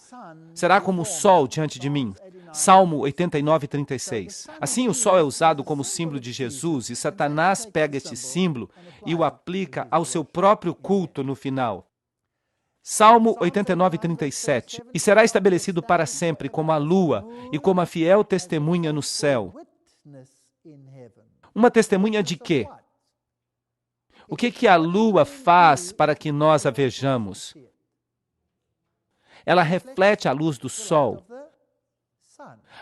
será como o sol diante de mim. Salmo 89:36. Assim, o sol é usado como símbolo de Jesus, e Satanás pega este símbolo e o aplica ao seu próprio culto no final. Salmo 89:37. E será estabelecido para sempre como a lua e como a fiel testemunha no céu. Uma testemunha de quê? O que a lua faz para que nós a vejamos? Ela reflete a luz do sol.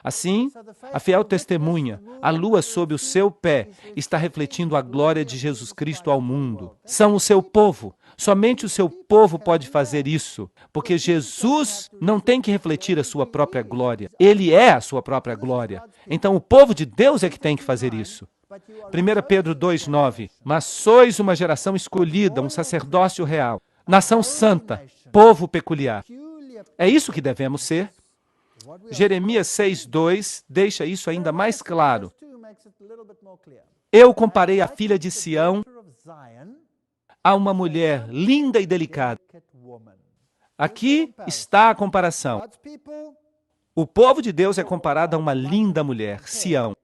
Assim, a fiel testemunha, a lua sob o seu pé, está refletindo a glória de Jesus Cristo ao mundo. São o seu povo. Somente o seu povo pode fazer isso, porque Jesus não tem que refletir a sua própria glória. Ele é a sua própria glória. Então, o povo de Deus é que tem que fazer isso. 1 Pedro 2:9. Mas sois uma geração escolhida, um sacerdócio real, nação santa, povo peculiar. É isso que devemos ser. Jeremias 6:2 deixa isso ainda mais claro. Eu comparei a filha de Sião a uma mulher linda e delicada. Aqui está a comparação. O povo de Deus é comparado a uma linda mulher, Sião.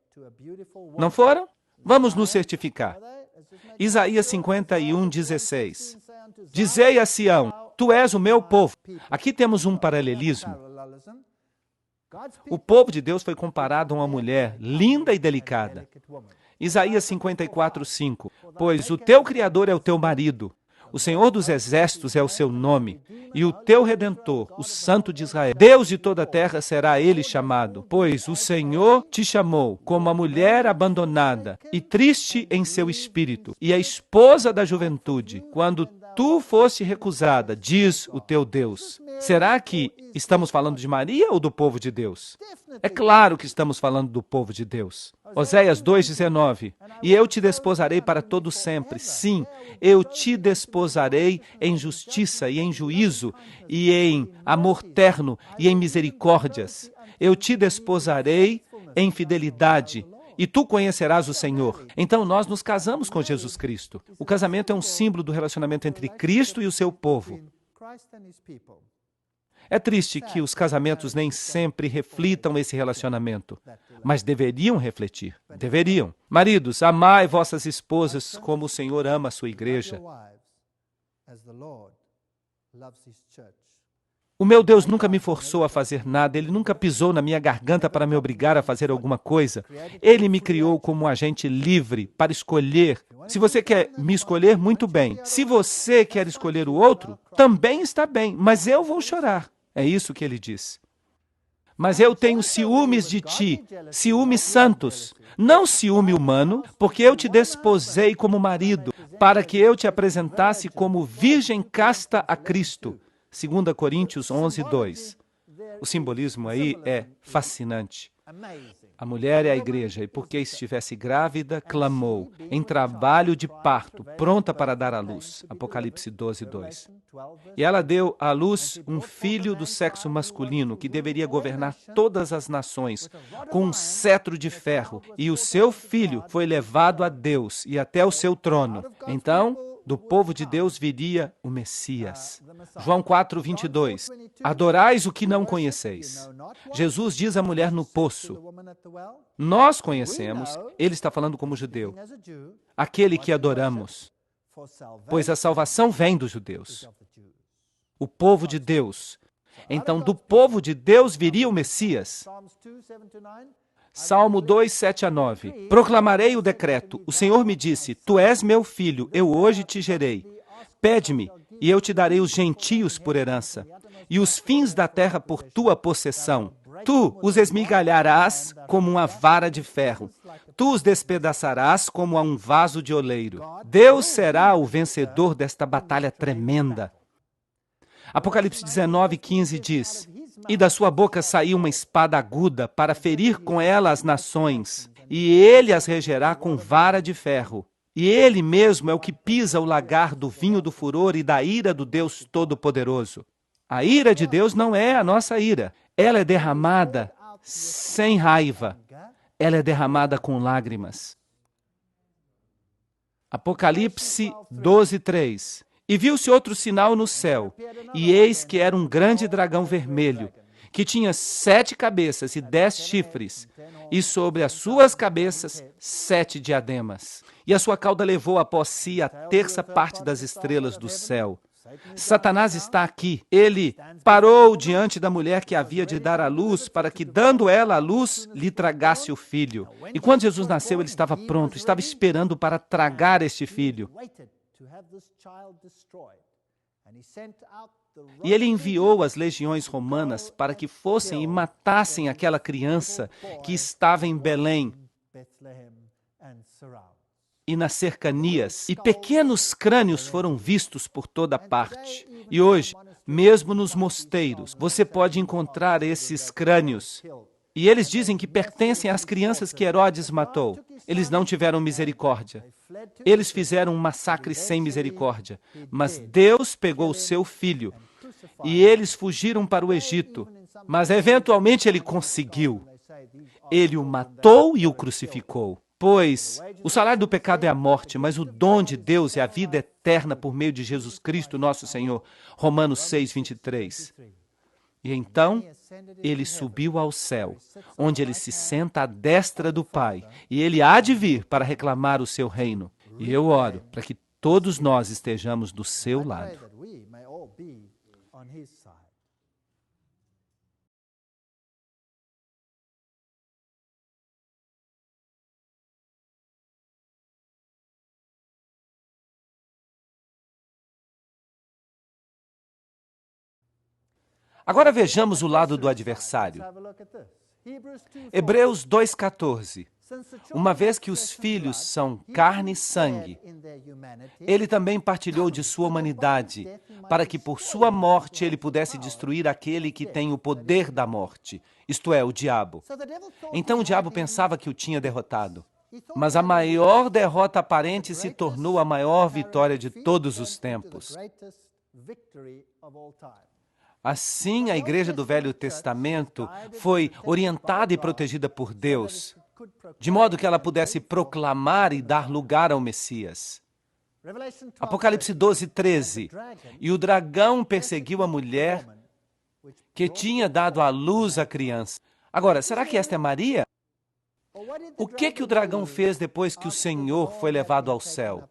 Não foram? Vamos nos certificar. Isaías 51:16. Dizei a Sião, tu és o meu povo. Aqui temos um paralelismo. O povo de Deus foi comparado a uma mulher linda e delicada. Isaías 54:5. Pois o teu Criador é o teu marido, o Senhor dos Exércitos é o seu nome, e o teu Redentor, o Santo de Israel. Deus de toda a terra será ele chamado, pois o Senhor te chamou como a mulher abandonada e triste em seu espírito, e a esposa da juventude, quando tu foste recusada, diz o teu Deus. Será que estamos falando de Maria ou do povo de Deus? É claro que estamos falando do povo de Deus. Oséias 2:19. E eu te desposarei para todo sempre. Sim, eu te desposarei em justiça e em juízo, e em amor terno e em misericórdias. Eu te desposarei em fidelidade, e tu conhecerás o Senhor. Então nós nos casamos com Jesus Cristo. O casamento é um símbolo do relacionamento entre Cristo e o seu povo. É triste que os casamentos nem sempre reflitam esse relacionamento, mas deveriam refletir. Deveriam. Maridos, amai vossas esposas como o Senhor ama a sua igreja. O meu Deus nunca me forçou a fazer nada, Ele nunca pisou na minha garganta para me obrigar a fazer alguma coisa. Ele me criou como um agente livre para escolher. Se você quer me escolher, muito bem. Se você quer escolher o outro, também está bem, mas eu vou chorar. É isso que ele diz. Mas eu tenho ciúmes de ti, ciúmes santos, não ciúme humano, porque eu te desposei como marido, para que eu te apresentasse como virgem casta a Cristo. 2 Coríntios 11:2. O simbolismo aí é fascinante. A mulher é a igreja, e porque estivesse grávida, clamou, em trabalho de parto, pronta para dar à luz. Apocalipse 12:2. E ela deu à luz um filho do sexo masculino, que deveria governar todas as nações, com um cetro de ferro. E o seu filho foi levado a Deus e até o seu trono. Então, do povo de Deus viria o Messias. João 4:22. Adorais o que não conheceis. Jesus diz à mulher no poço. Nós conhecemos, ele está falando como judeu, aquele que adoramos, pois a salvação vem dos judeus. O povo de Deus. Então, do povo de Deus viria o Messias. Salmo 2:7-9. Proclamarei o decreto. O Senhor me disse, tu és meu filho, eu hoje te gerei. Pede-me, E eu te darei os gentios por herança, e os fins da terra por tua possessão. Tu os esmigalharás como uma vara de ferro. Tu os despedaçarás como a um vaso de oleiro. Deus será o vencedor desta batalha tremenda. Apocalipse 19:15 diz: E da sua boca saiu uma espada aguda para ferir com ela as nações, e ele as regerá com vara de ferro. E ele mesmo é o que pisa o lagar do vinho do furor e da ira do Deus Todo-Poderoso. A ira de Deus não é a nossa ira. Ela é derramada sem raiva. Ela é derramada com lágrimas. Apocalipse 12:3. E viu-se outro sinal no céu, e eis que era um grande dragão vermelho, que tinha 7 cabeças e 10 chifres, e sobre as suas cabeças 7 diademas. E a sua cauda levou após si a terça parte das estrelas do céu. Satanás está aqui. Ele parou diante da mulher que havia de dar à luz, para que, dando ela à luz, lhe tragasse o filho. E quando Jesus nasceu, ele estava pronto, estava esperando para tragar este filho. E ele enviou as legiões romanas para que fossem e matassem aquela criança que estava em Belém e nas cercanias, e pequenos crânios foram vistos por toda parte. E hoje, mesmo nos mosteiros, você pode encontrar esses crânios. E eles dizem que pertencem às crianças que Herodes matou. Eles não tiveram misericórdia. Eles fizeram um massacre sem misericórdia. Mas Deus pegou o seu filho e eles fugiram para o Egito. Mas eventualmente ele conseguiu. Ele o matou e o crucificou. Pois o salário do pecado é a morte, mas o dom de Deus é a vida eterna por meio de Jesus Cristo, nosso Senhor. Romanos 6:23. E então ele subiu ao céu, onde ele se senta à destra do Pai, e ele há de vir para reclamar o seu reino. E eu oro para que todos nós estejamos do seu lado. Agora vejamos o lado do adversário. Hebreus 2:14. Uma vez que os filhos são carne e sangue, ele também partilhou de sua humanidade, para que por sua morte ele pudesse destruir aquele que tem o poder da morte, isto é, o diabo. Então o diabo pensava que o tinha derrotado. Mas a maior derrota aparente se tornou a maior vitória de todos os tempos. Assim, a igreja do Velho Testamento foi orientada e protegida por Deus, de modo que ela pudesse proclamar e dar lugar ao Messias. Apocalipse 12:13. E o dragão perseguiu a mulher que tinha dado à luz a criança. Agora, será que esta é Maria? O que o dragão fez depois que o Senhor foi levado ao céu?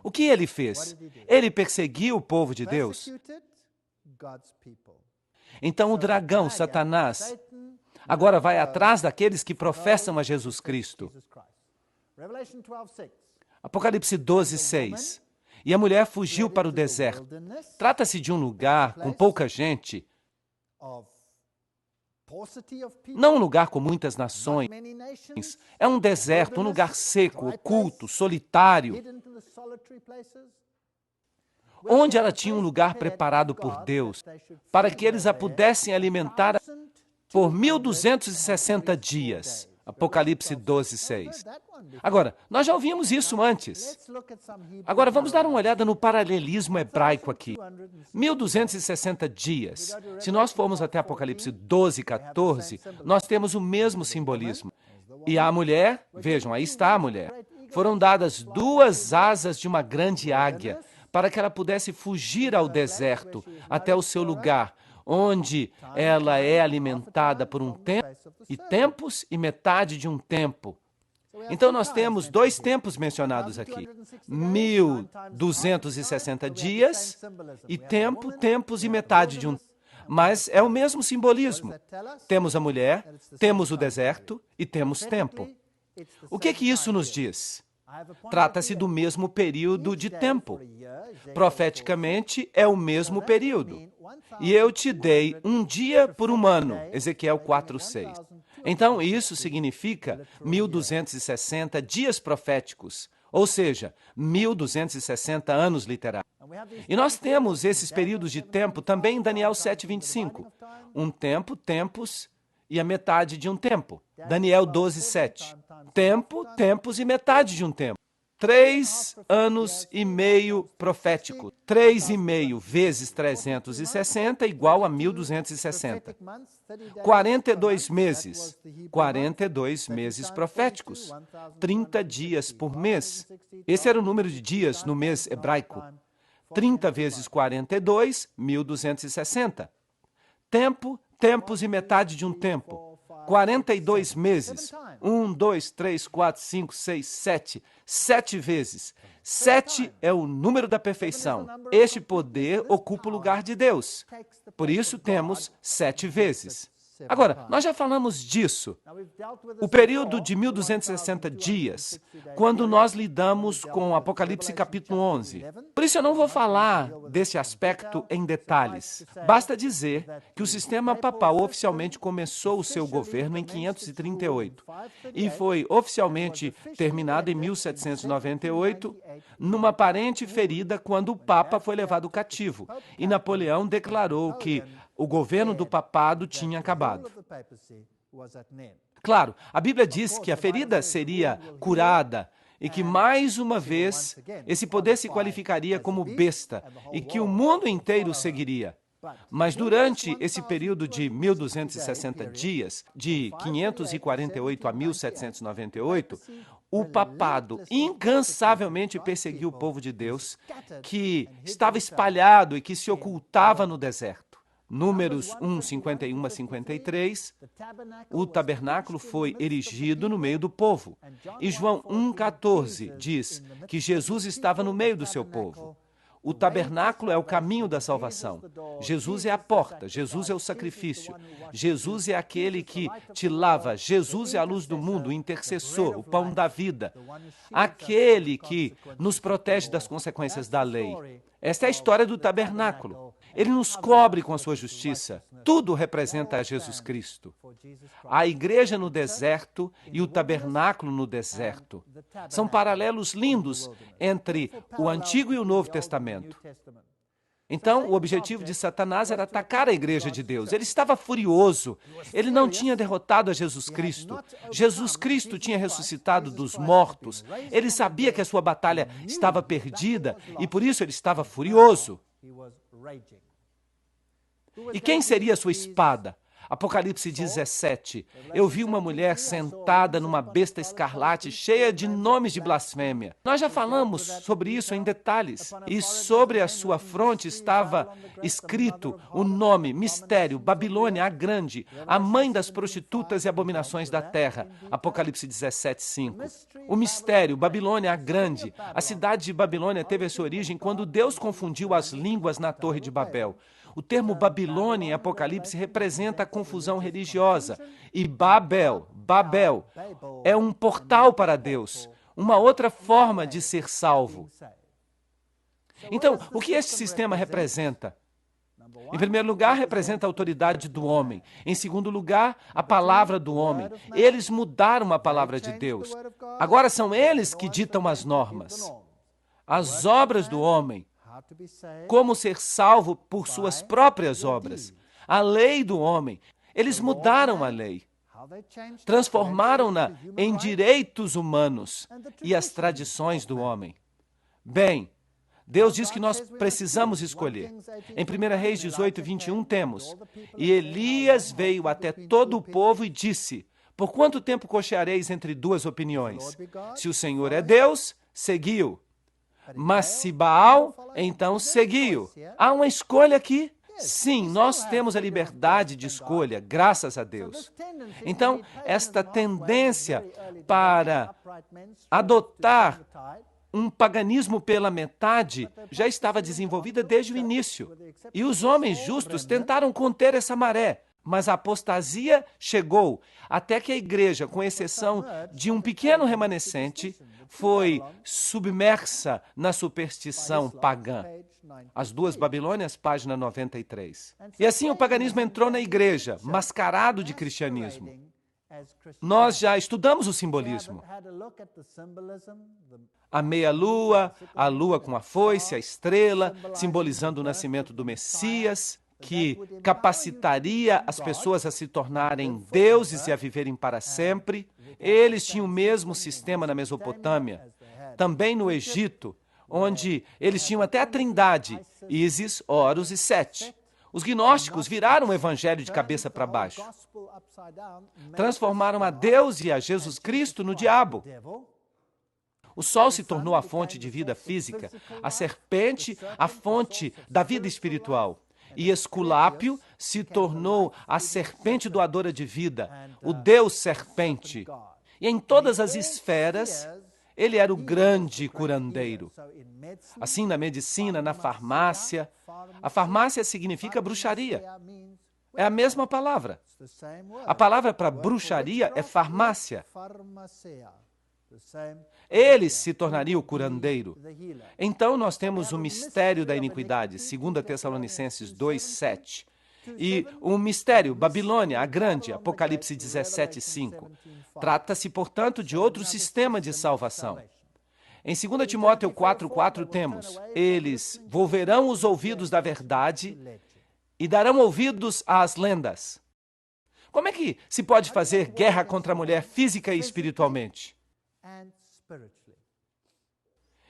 O que ele fez? Ele perseguiu o povo de Deus. Então o dragão, Satanás, agora vai atrás daqueles que professam a Jesus Cristo. Apocalipse 12:6. E a mulher fugiu para o deserto. Trata-se de um lugar com pouca gente, não um lugar com muitas nações. É um deserto, um lugar seco, oculto, solitário, onde ela tinha um lugar preparado por Deus, para que eles a pudessem alimentar por 1260 dias. Apocalipse 12:6. Agora, nós já ouvimos isso antes. Agora, vamos dar uma olhada no paralelismo hebraico aqui. 1260 dias. Se nós formos até Apocalipse 12:14, nós temos o mesmo simbolismo. E a mulher, vejam, aí está a mulher. Foram dadas 2 asas de uma grande águia, para que ela pudesse fugir ao deserto, até o seu lugar, onde ela é alimentada por um tempo, e tempos e metade de um tempo. Então nós temos 2 tempos mencionados aqui. 1260 dias e tempos e metade de um tempo. Mas é o mesmo simbolismo. Temos a mulher, temos o deserto e temos tempo. O que isso nos diz? Trata-se do mesmo período de tempo. Profeticamente, é o mesmo período. E eu te dei um dia por um ano, Ezequiel 4:6. Então, isso significa 1260 dias proféticos, ou seja, 1260 anos literais. E nós temos esses períodos de tempo também em Daniel 7:25. Um tempo, tempos e a metade de um tempo. Daniel 12:7. Tempo, tempos e metade de um tempo. 3 anos e meio profético. 3,5 vezes 360 igual a 1260. 42 meses. 42 meses proféticos. 30 dias por mês. Esse era o número de dias no mês hebraico. 30 vezes 42, 1260. Tempo, tempos e metade de um tempo. 42 meses. 1, 2, 3, 4, 5, 6, 7. 7 vezes. 7 é o número da perfeição. Este poder ocupa o lugar de Deus. Por isso temos 7 vezes. Agora, nós já falamos disso. O período de 1260 dias, quando nós lidamos com Apocalipse capítulo 11. Por isso eu não vou falar desse aspecto em detalhes. Basta dizer que o sistema papal oficialmente começou o seu governo em 538 e foi oficialmente terminado em 1798, numa aparente ferida quando o Papa foi levado cativo e Napoleão declarou que o governo do papado tinha acabado. Claro, a Bíblia diz que a ferida seria curada e que, mais uma vez, esse poder se qualificaria como besta e que o mundo inteiro seguiria. Mas durante esse período de 1260 dias, de 548 a 1798, o papado incansavelmente perseguiu o povo de Deus, que estava espalhado e que se ocultava no deserto. Números 1, 51 a 53, o tabernáculo foi erigido no meio do povo. E João 1,14 diz que Jesus estava no meio do seu povo. O tabernáculo é o caminho da salvação. Jesus é a porta, Jesus é o sacrifício. Jesus é aquele que te lava. Jesus é a luz do mundo, o intercessor, o pão da vida. Aquele que nos protege das consequências da lei. Esta é a história do tabernáculo. Ele nos cobre com a sua justiça. Tudo representa a Jesus Cristo. A igreja no deserto e o tabernáculo no deserto são paralelos lindos entre o Antigo e o Novo Testamento. Então, o objetivo de Satanás era atacar a igreja de Deus. Ele estava furioso. Ele não tinha derrotado a Jesus Cristo. Jesus Cristo tinha ressuscitado dos mortos. Ele sabia que a sua batalha estava perdida e por isso ele estava furioso. E quem seria a sua espada? Apocalipse 17. Eu vi uma mulher sentada numa besta escarlate cheia de nomes de blasfêmia. Nós já falamos sobre isso em detalhes. E sobre a sua fronte estava escrito o nome, mistério, Babilônia, a grande, a mãe das prostitutas e abominações da terra. Apocalipse 17, 5. O mistério, Babilônia, a grande. A cidade de Babilônia teve a sua origem quando Deus confundiu as línguas na Torre de Babel. O termo Babilônia em Apocalipse representa a confusão religiosa. E Babel é um portal para Deus, uma outra forma de ser salvo. Então, o que este sistema representa? Em primeiro lugar, representa a autoridade do homem. Em segundo lugar, a palavra do homem. Eles mudaram a palavra de Deus. Agora são eles que ditam as normas. As obras do homem. Como ser salvo por suas próprias obras. A lei do homem. Eles mudaram a lei. Transformaram-na em direitos humanos e as tradições do homem. Bem, Deus diz que nós precisamos escolher. Em 1 Reis 18, 21 temos: E Elias veio até todo o povo e disse: Por quanto tempo cocheareis entre duas opiniões? Se o Senhor é Deus, seguiu. Mas se Baal, então seguiu. Há uma escolha aqui? Sim, nós temos a liberdade de escolha, graças a Deus. Então, esta tendência para adotar um paganismo pela metade já estava desenvolvida desde o início. E os homens justos tentaram conter essa maré. Mas a apostasia chegou até que a igreja, com exceção de um pequeno remanescente, foi submersa na superstição pagã. As Duas Babilônias, página 93. E assim o paganismo entrou na igreja, mascarado de cristianismo. Nós já estudamos o simbolismo. A meia-lua, a lua com a foice, a estrela, simbolizando o nascimento do Messias, que capacitaria as pessoas a se tornarem deuses e a viverem para sempre. Eles tinham o mesmo sistema na Mesopotâmia, também no Egito, onde eles tinham até a trindade, Ísis, Horus e Sete. Os gnósticos viraram o evangelho de cabeça para baixo. Transformaram a Deus e a Jesus Cristo no diabo. O sol se tornou a fonte de vida física, a serpente a fonte da vida espiritual. E Esculápio se tornou a serpente doadora de vida, o Deus serpente. E em todas as esferas, ele era o grande curandeiro. Assim, na medicina, na farmácia. A farmácia significa bruxaria. É a mesma palavra. A palavra para bruxaria é farmácia. Ele se tornaria o curandeiro. Então, nós temos o mistério da iniquidade, 2 Tessalonicenses 2:7. E o mistério, Babilônia, a grande, Apocalipse 17:5. Trata-se, portanto, de outro sistema de salvação. Em 2 Timóteo 4:4 temos: eles volverão os ouvidos da verdade e darão ouvidos às lendas. Como é que se pode fazer guerra contra a mulher física e espiritualmente?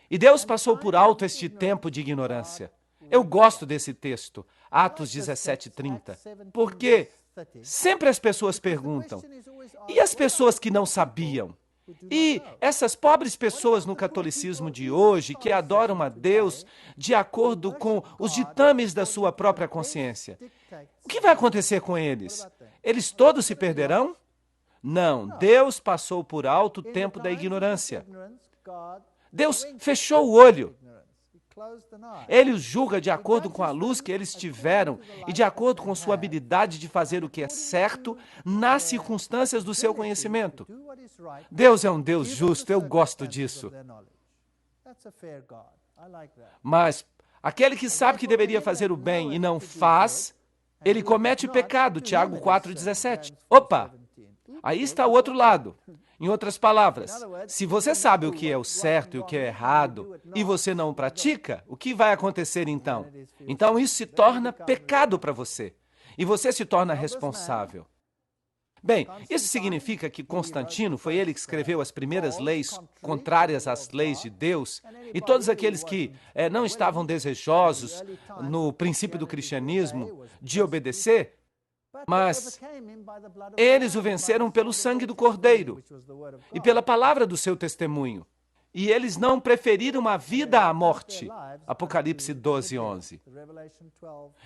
E Deus passou por alto este tempo de ignorância. Eu gosto desse texto, Atos 17:30, porque sempre as pessoas perguntam: e as pessoas que não sabiam? E essas pobres pessoas no catolicismo de hoje, que adoram a Deus de acordo com os ditames da sua própria consciência, o que vai acontecer com eles? Eles todos se perderão? Não, Deus passou por alto o tempo da ignorância. Deus fechou o olho. Ele os julga de acordo com a luz que eles tiveram e de acordo com sua habilidade de fazer o que é certo nas circunstâncias do seu conhecimento. Deus é um Deus justo, eu gosto disso. Mas aquele que sabe que deveria fazer o bem e não faz, ele comete pecado, Tiago 4:17. Opa! Aí está o outro lado. Em outras palavras, se você sabe o que é o certo e o que é errado, e você não o pratica, o que vai acontecer então? Então isso se torna pecado para você, e você se torna responsável. Bem, isso significa que Constantino, foi ele que escreveu as primeiras leis contrárias às leis de Deus, e todos aqueles que não estavam desejosos no princípio do cristianismo de obedecer, mas eles o venceram pelo sangue do Cordeiro e pela palavra do seu testemunho. E eles não preferiram a vida à morte. Apocalipse 12:11.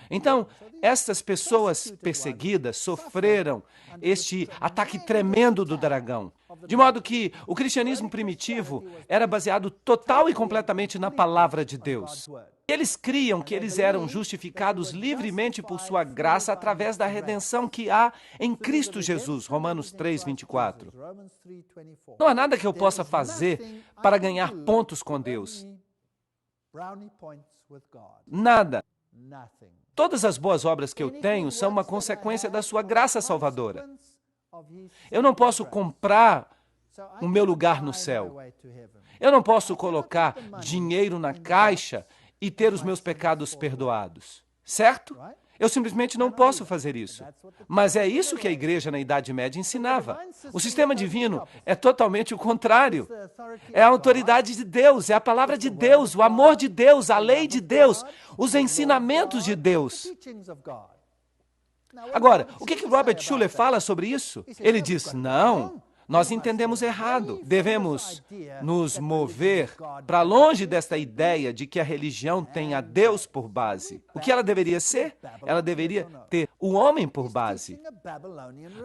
Então, estas pessoas perseguidas sofreram este ataque tremendo do dragão. De modo que o cristianismo primitivo era baseado total e completamente na palavra de Deus. Eles criam que eles eram justificados livremente por sua graça através da redenção que há em Cristo Jesus, Romanos 3:24. Não há nada que eu possa fazer para ganhar pontos com Deus. Nada. Todas as boas obras que eu tenho são uma consequência da sua graça salvadora. Eu não posso comprar o meu lugar no céu. Eu não posso colocar dinheiro na caixa e ter os meus pecados perdoados. Certo? Eu simplesmente não posso fazer isso. Mas é isso que a igreja na Idade Média ensinava. O sistema divino é totalmente o contrário. É a autoridade de Deus, é a palavra de Deus, o amor de Deus, a lei de Deus, os ensinamentos de Deus. Agora, o que Robert Schuller fala sobre isso? Ele diz, não, nós entendemos errado. Devemos nos mover para longe desta ideia de que a religião tem a Deus por base. O que ela deveria ser? Ela deveria ter o homem por base.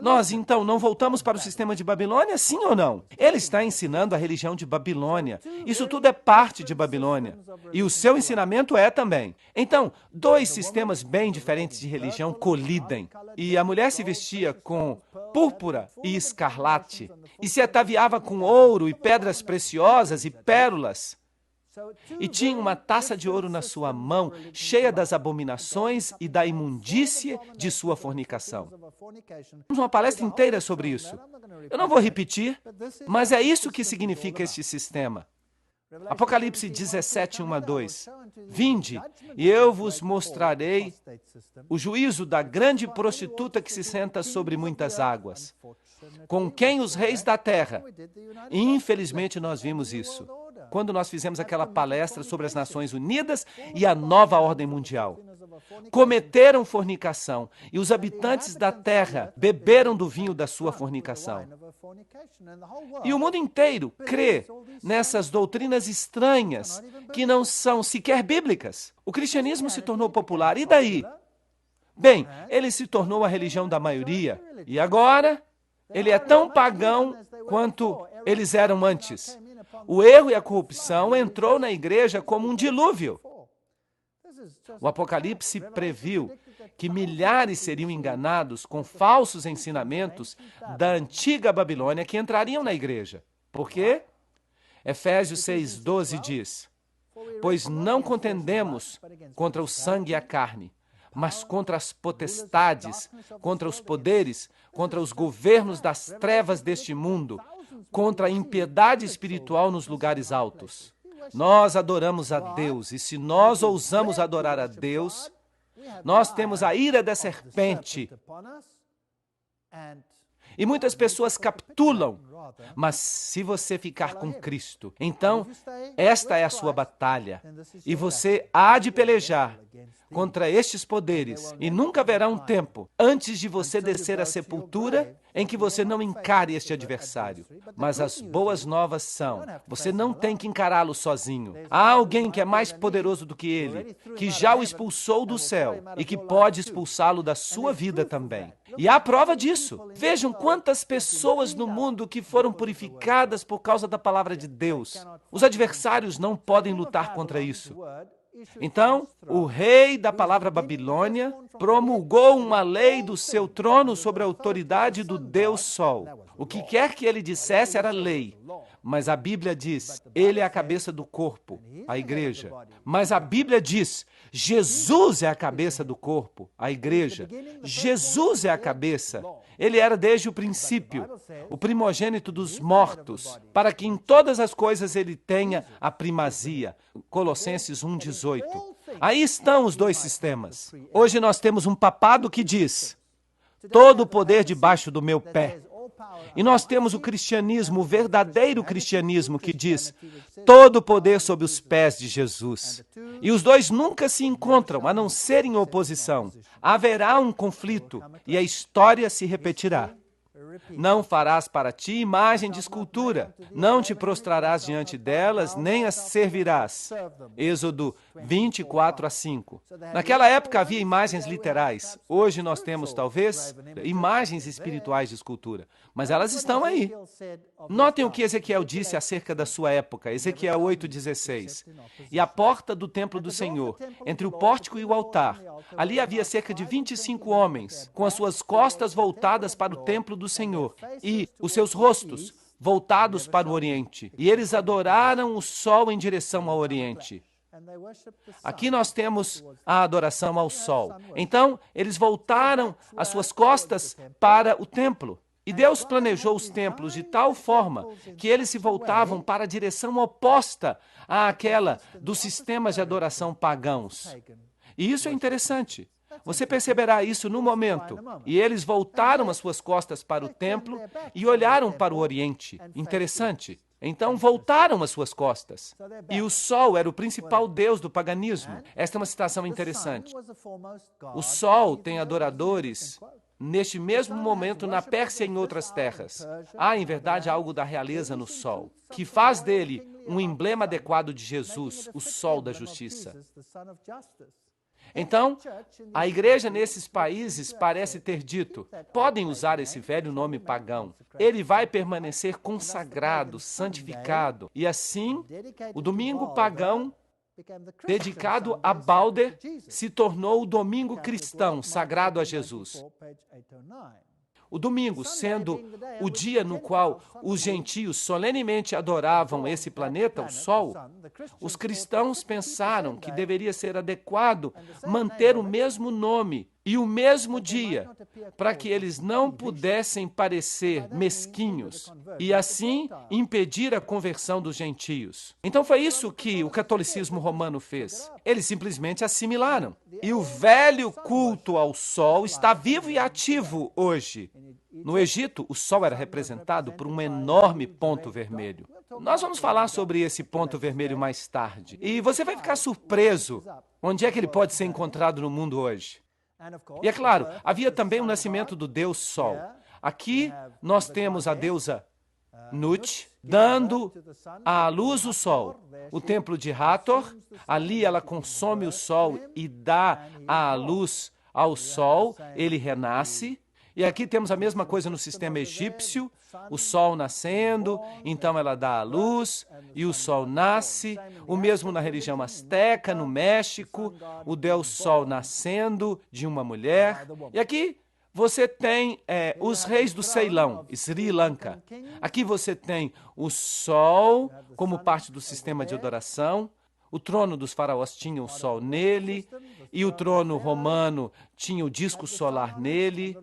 Nós, então, não voltamos para o sistema de Babilônia, sim ou não? Ele está ensinando a religião de Babilônia. Isso tudo é parte de Babilônia. E o seu ensinamento é também. Então, dois sistemas bem diferentes de religião colidem. E a mulher se vestia com púrpura e escarlate, e se ataviava com ouro e pedras preciosas e pérolas. E tinha uma taça de ouro na sua mão, cheia das abominações e da imundície de sua fornicação. Temos uma palestra inteira sobre isso. Eu não vou repetir, mas é isso que significa este sistema. Apocalipse 17, 1 a 2. Vinde, e eu vos mostrarei o juízo da grande prostituta que se senta sobre muitas águas, com quem os reis da terra. E infelizmente nós vimos isso quando nós fizemos aquela palestra sobre as Nações Unidas e a nova ordem mundial. Cometeram fornicação, e os habitantes da terra beberam do vinho da sua fornicação. E o mundo inteiro crê nessas doutrinas estranhas que não são sequer bíblicas. O cristianismo se tornou popular, e daí? Bem, ele se tornou a religião da maioria, e agora ele é tão pagão quanto eles eram antes. O erro e a corrupção entrou na igreja como um dilúvio. O Apocalipse previu que milhares seriam enganados com falsos ensinamentos da antiga Babilônia que entrariam na igreja. Por quê? Efésios 6:12 diz: pois não contendemos contra o sangue e a carne, mas contra as potestades, contra os poderes, contra os governos das trevas deste mundo, contra a impiedade espiritual nos lugares altos. Nós adoramos a Deus, e se nós ousamos adorar a Deus, nós temos a ira da serpente. E muitas pessoas capitulam, mas se você ficar com Cristo, então esta é a sua batalha, e você há de pelejar contra estes poderes, e nunca haverá um tempo antes de você descer à sepultura em que você não encare este adversário. Mas as boas novas são, você não tem que encará-lo sozinho. Há alguém que é mais poderoso do que ele, que já o expulsou do céu e que pode expulsá-lo da sua vida também. E há prova disso. Vejam quantas pessoas no mundo que foram purificadas por causa da palavra de Deus. Os adversários não podem lutar contra isso. Então, o rei da palavra Babilônia promulgou uma lei do seu trono sobre a autoridade do Deus Sol. O que quer que ele dissesse era lei. Mas a Bíblia diz, ele é a cabeça do corpo, a igreja. Mas a Bíblia diz, Jesus é a cabeça do corpo, a igreja. Jesus é a cabeça. Ele era desde o princípio, o primogênito dos mortos, para que em todas as coisas ele tenha a primazia. Colossenses 1:18. Aí estão os dois sistemas. Hoje nós temos um papado que diz, todo o poder debaixo do meu pé. E nós temos o cristianismo, o verdadeiro cristianismo, que diz, todo o poder sob os pés de Jesus. E os dois nunca se encontram, a não ser em oposição. Haverá um conflito e a história se repetirá. Não farás para ti imagem de escultura, não te prostrarás diante delas, nem as servirás. Êxodo 24:5. Naquela época havia imagens literais. Hoje nós temos, talvez, imagens espirituais de escultura. Mas elas estão aí. Notem o que Ezequiel disse acerca da sua época, Ezequiel 8:16. E a porta do templo do Senhor, entre o pórtico e o altar, ali havia cerca de 25 homens, com as suas costas voltadas para o templo do Senhor, e os seus rostos voltados para o oriente. E eles adoraram o sol em direção ao oriente. Aqui nós temos a adoração ao sol. Então, eles voltaram as suas costas para o templo. E Deus planejou os templos de tal forma que eles se voltavam para a direção oposta àquela dos sistemas de adoração pagãos. E isso é interessante. Você perceberá isso no momento. E eles voltaram as suas costas para o templo e olharam para o oriente. Interessante. Então voltaram as suas costas. E o sol era o principal deus do paganismo. Esta é uma citação interessante. O sol tem adoradores neste mesmo momento na Pérsia e em outras terras. Há, em verdade, algo da realeza no sol, que faz dele um emblema adequado de Jesus, o sol da justiça. Então, a igreja nesses países parece ter dito, podem usar esse velho nome pagão. Ele vai permanecer consagrado, santificado. E assim, o domingo pagão, dedicado a Balder, se tornou o domingo cristão, sagrado a Jesus. O domingo, sendo o dia no qual os gentios solenemente adoravam esse planeta, o Sol, os cristãos pensaram que deveria ser adequado manter o mesmo nome e o mesmo dia, para que eles não pudessem parecer mesquinhos e assim impedir a conversão dos gentios. Então foi isso que o catolicismo romano fez. Eles simplesmente assimilaram. E o velho culto ao Sol está vivo e ativo hoje. No Egito, o Sol era representado por um enorme ponto vermelho. Nós vamos falar sobre esse ponto vermelho mais tarde. E você vai ficar surpreso onde é que ele pode ser encontrado no mundo hoje. E é claro, havia também o nascimento do Deus Sol. Aqui nós temos a deusa Nut, dando à luz o Sol. O templo de Hathor, ali ela consome o Sol e dá a luz ao Sol, ele renasce. E aqui temos a mesma coisa no sistema egípcio, o Sol nascendo, então ela dá a luz e o Sol nasce. O mesmo na religião asteca, no México, o Deus Sol nascendo de uma mulher. E aqui você tem os reis do Ceilão, Sri Lanka. Aqui você tem o Sol como parte do sistema de adoração. O trono dos faraós tinha o Sol nele, e o trono romano tinha o disco solar nele.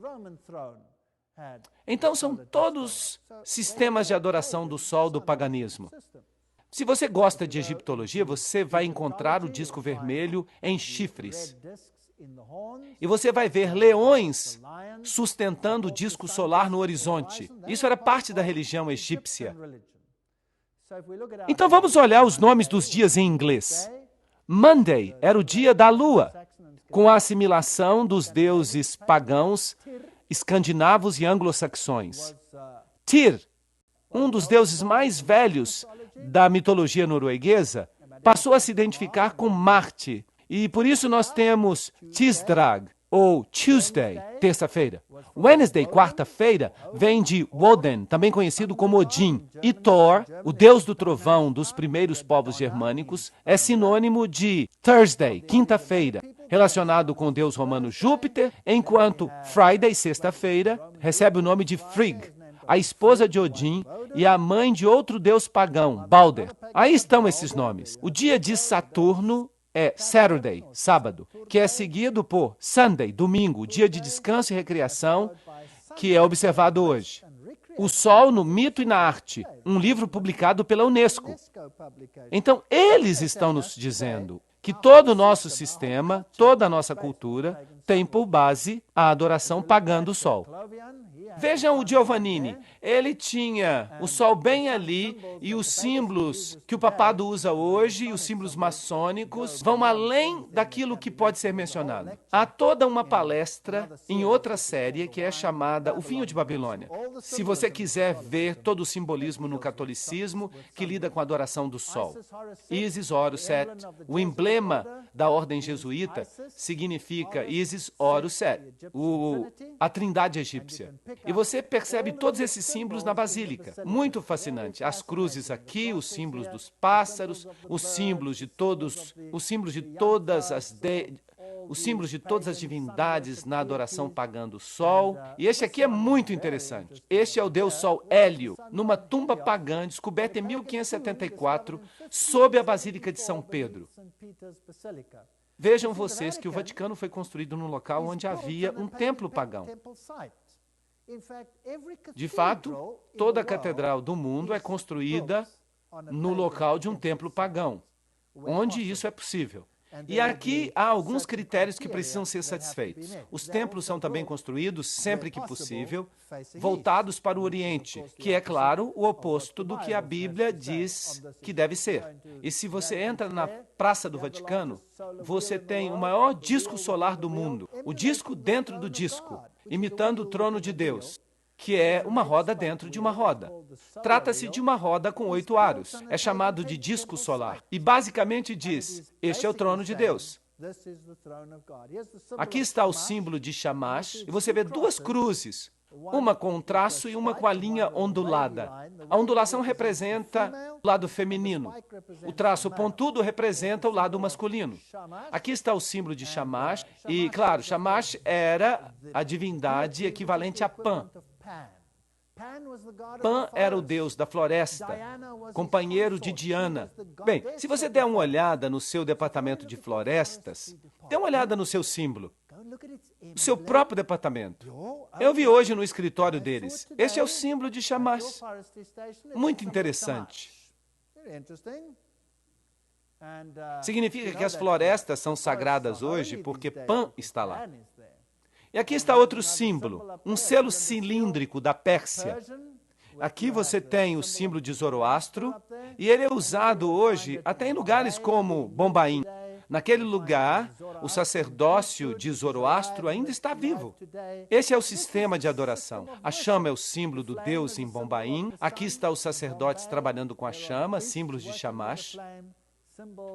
Então são todos sistemas de adoração do Sol do paganismo. Se você gosta de egiptologia, você vai encontrar o disco vermelho em chifres. E você vai ver leões sustentando o disco solar no horizonte. Isso era parte da religião egípcia. Então vamos olhar os nomes dos dias em inglês. Monday era o dia da lua, com a assimilação dos deuses pagãos, escandinavos e anglo-saxões. Tyr, um dos deuses mais velhos da mitologia norueguesa, passou a se identificar com Marte, e por isso nós temos Tisdag, ou Tuesday, terça-feira. Wednesday, quarta-feira, vem de Woden, também conhecido como Odin. E Thor, o deus do trovão dos primeiros povos germânicos, é sinônimo de Thursday, quinta-feira, relacionado com o deus romano Júpiter, enquanto Friday, sexta-feira, recebe o nome de Frigg, a esposa de Odin e a mãe de outro deus pagão, Balder. Aí estão esses nomes. O dia de Saturno é Saturday, sábado, que é seguido por Sunday, domingo, dia de descanso e recreação, que é observado hoje. O Sol no Mito e na Arte, um livro publicado pela Unesco. Então, eles estão nos dizendo que todo o nosso sistema, toda a nossa cultura, tem por base a adoração pagã do Sol. Vejam o Giovannini, ele tinha o Sol bem ali e os símbolos que o papado usa hoje e os símbolos maçônicos vão além daquilo que pode ser mencionado. Há toda uma palestra em outra série que é chamada O Vinho de Babilônia. Se você quiser ver todo o simbolismo no catolicismo que lida com a adoração do Sol. Isis, Horus, Set. O emblema da ordem jesuíta significa Isis, Horus, Set. A trindade egípcia. E você percebe todos esses símbolos na basílica. Muito fascinante. As cruzes aqui, os símbolos dos pássaros, os símbolos de todas as divindades na adoração pagã do Sol. E este aqui é muito interessante. Este é o deus Sol Hélio, numa tumba pagã descoberta em 1574, sob a Basílica de São Pedro. Vejam vocês que o Vaticano foi construído num local onde havia um templo pagão. De fato, toda a catedral do mundo é construída no local de um templo pagão, onde isso é possível. E aqui há alguns critérios que precisam ser satisfeitos. Os templos são também construídos, sempre que possível, voltados para o Oriente, que é, claro, o oposto do que a Bíblia diz que deve ser. E se você entra na Praça do Vaticano, você tem o maior disco solar do mundo, o disco dentro do disco, imitando o trono de Deus, que é uma roda dentro de uma roda. Trata-se de uma roda com 8 aros. É chamado de disco solar. E basicamente diz, este é o trono de Deus. Aqui está o símbolo de Shamash, e você vê duas cruzes, uma com um traço e uma com a linha ondulada. A ondulação representa o lado feminino. O traço pontudo representa o lado masculino. Aqui está o símbolo de Shamash, e, claro, Shamash era a divindade equivalente a Pan. Pan era o deus da floresta, companheiro de Diana. Bem, se você der uma olhada no seu departamento de florestas, dê uma olhada no seu símbolo, o seu próprio departamento. Eu vi hoje no escritório deles. Este é o símbolo de Shamash. Muito interessante. Significa que as florestas são sagradas hoje porque Pan está lá. E aqui está outro símbolo, um selo cilíndrico da Pérsia. Aqui você tem o símbolo de Zoroastro, e ele é usado hoje até em lugares como Bombaim. Naquele lugar, o sacerdócio de Zoroastro ainda está vivo. Esse é o sistema de adoração. A chama é o símbolo do Deus em Bombaim. Aqui está os sacerdotes trabalhando com a chama, símbolos de Shamash.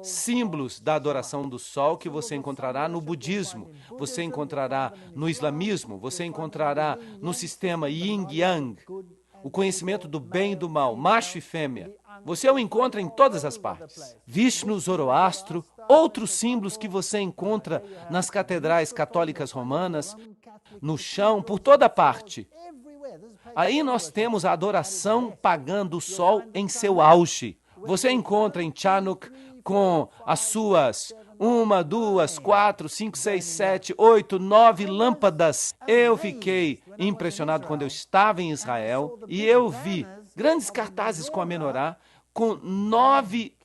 Símbolos da adoração do sol que você encontrará no budismo, você encontrará no islamismo, você encontrará no sistema yin-yang, o conhecimento do bem e do mal, macho e fêmea. Você o encontra em todas as partes. Vishnu, Zoroastro, outros símbolos que você encontra nas catedrais católicas romanas, no chão, por toda parte. Aí nós temos a adoração pagã do sol em seu auge. Você encontra em Chanuk com as suas 1, 2, 4, 5, 6, 7, 8, 9 lâmpadas. Eu fiquei impressionado quando eu estava em Israel e eu vi grandes cartazes com a menorá, com 9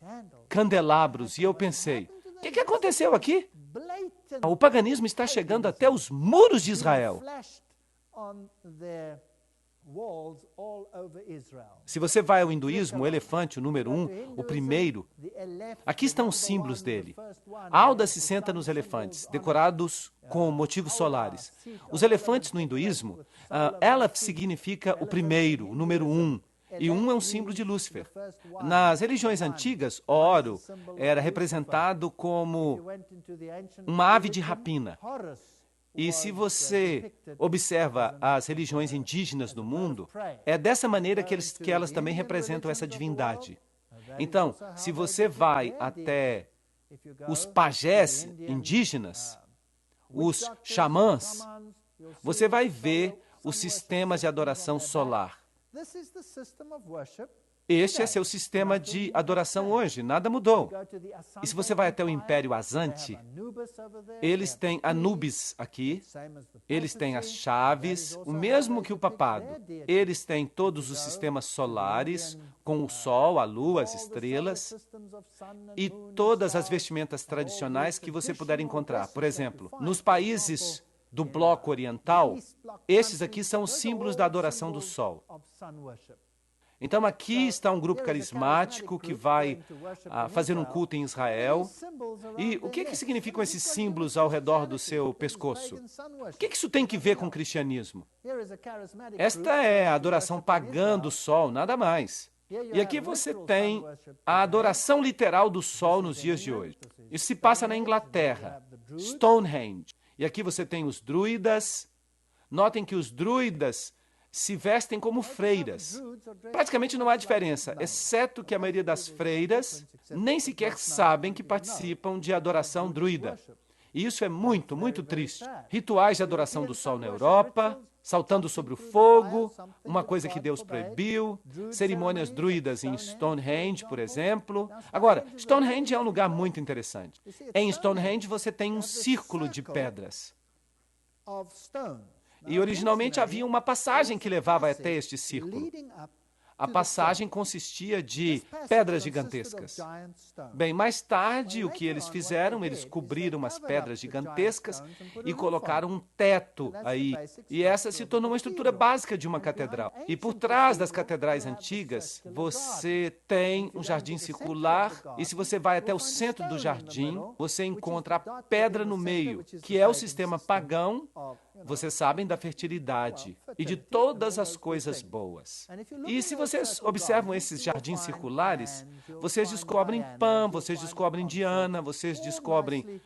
candelabros. E eu pensei, o que aconteceu aqui? O paganismo está chegando até os muros de Israel. Se você vai ao hinduísmo, o elefante, o número 1, o primeiro, aqui estão os símbolos dele. Alda se senta nos elefantes, decorados com motivos solares. Os elefantes no hinduísmo, Aleph significa o primeiro, o número 1. E 1 é um símbolo de Lúcifer. Nas religiões antigas, Oro era representado como uma ave de rapina. E se você observa as religiões indígenas do mundo, é dessa maneira que elas também representam essa divindade. Então, se você vai até os pajés indígenas, os xamãs, você vai ver os sistemas de adoração solar. Este é seu sistema de adoração hoje, nada mudou. E se você vai até o Império Azante, eles têm Anubis aqui, eles têm as chaves, o mesmo que o papado. Eles têm todos os sistemas solares, com o sol, a lua, as estrelas, e todas as vestimentas tradicionais que você puder encontrar. Por exemplo, nos países do bloco oriental, estes aqui são os símbolos da adoração do sol. Então aqui está um grupo carismático que vai fazer um culto em Israel. E o que significam esses símbolos ao redor do seu pescoço? O que isso tem que ver com o cristianismo? Esta é a adoração pagã do sol, nada mais. E aqui você tem a adoração literal do sol nos dias de hoje. Isso se passa na Inglaterra, Stonehenge. E aqui você tem os druidas. Notem que os druidas se vestem como freiras. Praticamente não há diferença, exceto que a maioria das freiras nem sequer sabem que participam de adoração druida. E isso é muito, muito triste. Rituais de adoração do sol na Europa, saltando sobre o fogo, uma coisa que Deus proibiu, cerimônias druidas em Stonehenge, por exemplo. Agora, Stonehenge é um lugar muito interessante. Em Stonehenge você tem um círculo de pedras. E originalmente havia uma passagem que levava até este círculo. A passagem consistia de pedras gigantescas. Bem, mais tarde, o que eles fizeram? Eles cobriram as pedras gigantescas e colocaram um teto aí. E essa se tornou uma estrutura básica de uma catedral. E por trás das catedrais antigas, você tem um jardim circular. E se você vai até o centro do jardim, você encontra a pedra no meio, que é o sistema pagão Vocês sabem da fertilidade e de todas as coisas boas. E se vocês observam esses jardins circulares, vocês descobrem Pan, vocês descobrem Diana, vocês descobrem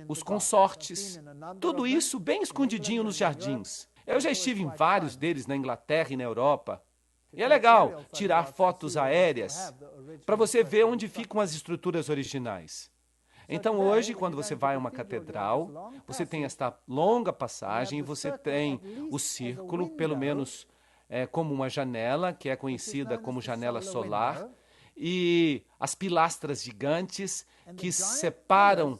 os consortes. Tudo isso bem escondidinho nos jardins. Eu já estive em vários deles na Inglaterra e na Europa. E é legal tirar fotos aéreas para você ver onde ficam as estruturas originais. Então, hoje, quando você vai a uma catedral, você tem esta longa passagem e você tem o círculo, pelo menos como uma janela, que é conhecida como janela solar, e as pilastras gigantes que separam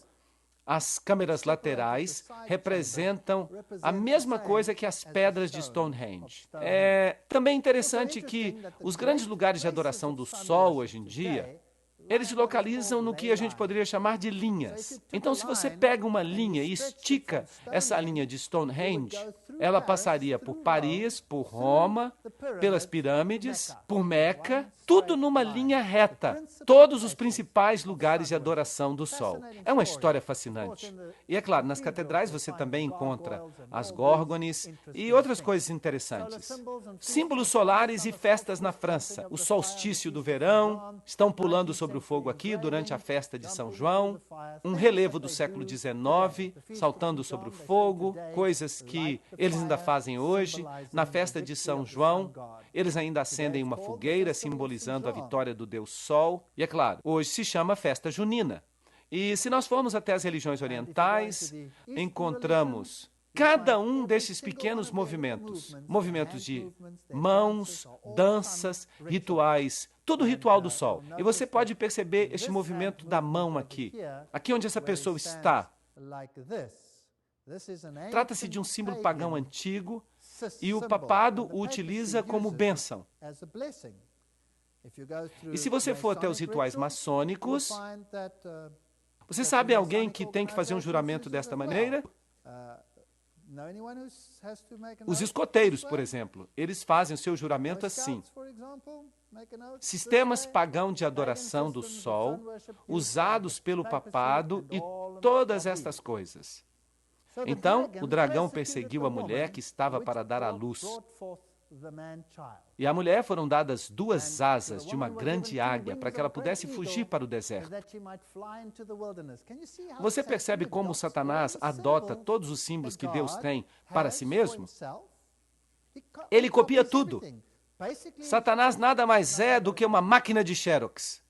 as câmeras laterais representam a mesma coisa que as pedras de Stonehenge. É também interessante que os grandes lugares de adoração do Sol, hoje em dia, eles se localizam no que a gente poderia chamar de linhas. Então, se você pega uma linha e estica essa linha de Stonehenge, ela passaria por Paris, por Roma, pelas pirâmides, por Meca, tudo numa linha reta. Todos os principais lugares de adoração do Sol. É uma história fascinante. E é claro, nas catedrais você também encontra as górgones e outras coisas interessantes. Símbolos solares e festas na França. O solstício do verão, estão pulando sobre o fogo aqui durante a festa de São João, um relevo do século XIX, saltando sobre o fogo, coisas que eles ainda fazem hoje. Na festa de São João, eles ainda acendem uma fogueira, simbolizando a vitória do Deus Sol. E é claro, hoje se chama festa junina. E se nós formos até as religiões orientais, encontramos cada um desses pequenos movimentos. Movimentos de mãos, danças, rituais, tudo ritual do Sol. E você pode perceber este movimento da mão aqui. Aqui onde essa pessoa está. Trata-se de um símbolo pagão antigo e o papado o utiliza como bênção. E se você for até os rituais maçônicos, você sabe alguém que tem que fazer um juramento desta maneira? Os escoteiros, por exemplo, eles fazem o seu juramento assim. Sistemas pagãos de adoração do Sol, usados pelo papado e todas estas coisas. Então, o dragão perseguiu a mulher que estava para dar à luz. E à mulher foram dadas duas asas de uma grande águia para que ela pudesse fugir para o deserto. Você percebe como Satanás adota todos os símbolos que Deus tem para si mesmo? Ele copia tudo. Satanás nada mais é do que uma máquina de Xerox,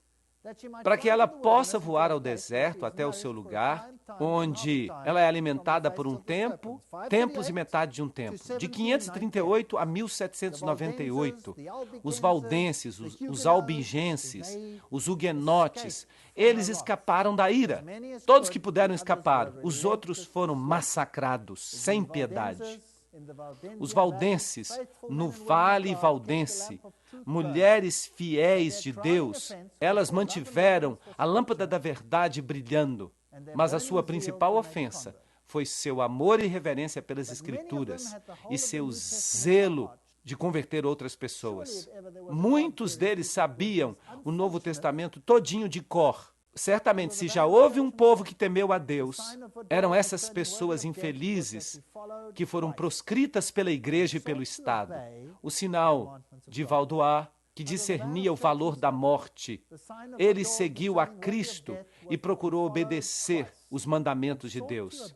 para que ela possa voar ao deserto até o seu lugar, onde ela é alimentada por um tempo, tempos e metade de um tempo. De 538 a 1798, os valdenses, os albigenses, os huguenotes, eles escaparam da ira. Todos que puderam escapar, os outros foram massacrados, sem piedade. Os valdenses, no Vale Valdense, mulheres fiéis de Deus, elas mantiveram a lâmpada da verdade brilhando, mas a sua principal ofensa foi seu amor e reverência pelas Escrituras e seu zelo de converter outras pessoas. Muitos deles sabiam o Novo Testamento todinho de cor. Certamente, se já houve um povo que temeu a Deus, eram essas pessoas infelizes que foram proscritas pela igreja e pelo Estado. O sinal de Vaudois, que discernia o valor da morte, ele seguiu a Cristo e procurou obedecer os mandamentos de Deus.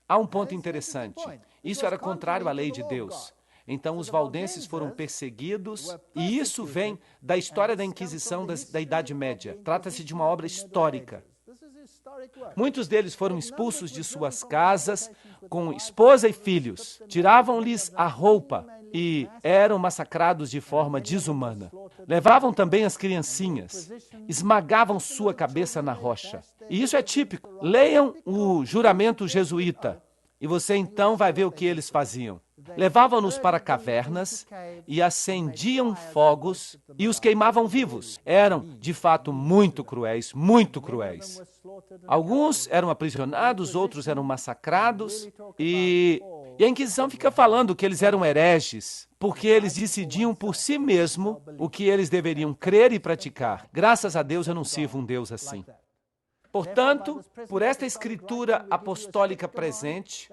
Há um ponto interessante. Isso era contrário à lei de Deus. Então, os valdenses foram perseguidos, e isso vem da história da Inquisição da Idade Média. Trata-se de uma obra histórica. Muitos deles foram expulsos de suas casas com esposa e filhos. Tiravam-lhes a roupa e eram massacrados de forma desumana. Levavam também as criancinhas, esmagavam sua cabeça na rocha. E isso é típico. Leiam o juramento jesuíta e você então vai ver o que eles faziam. Levavam-nos para cavernas e acendiam fogos e os queimavam vivos. Eram, de fato, muito cruéis, muito cruéis. Alguns eram aprisionados, outros eram massacrados e a Inquisição fica falando que eles eram hereges, porque eles decidiam por si mesmo o que eles deveriam crer e praticar. Graças a Deus eu não sirvo um Deus assim. Portanto, por esta escritura apostólica presente,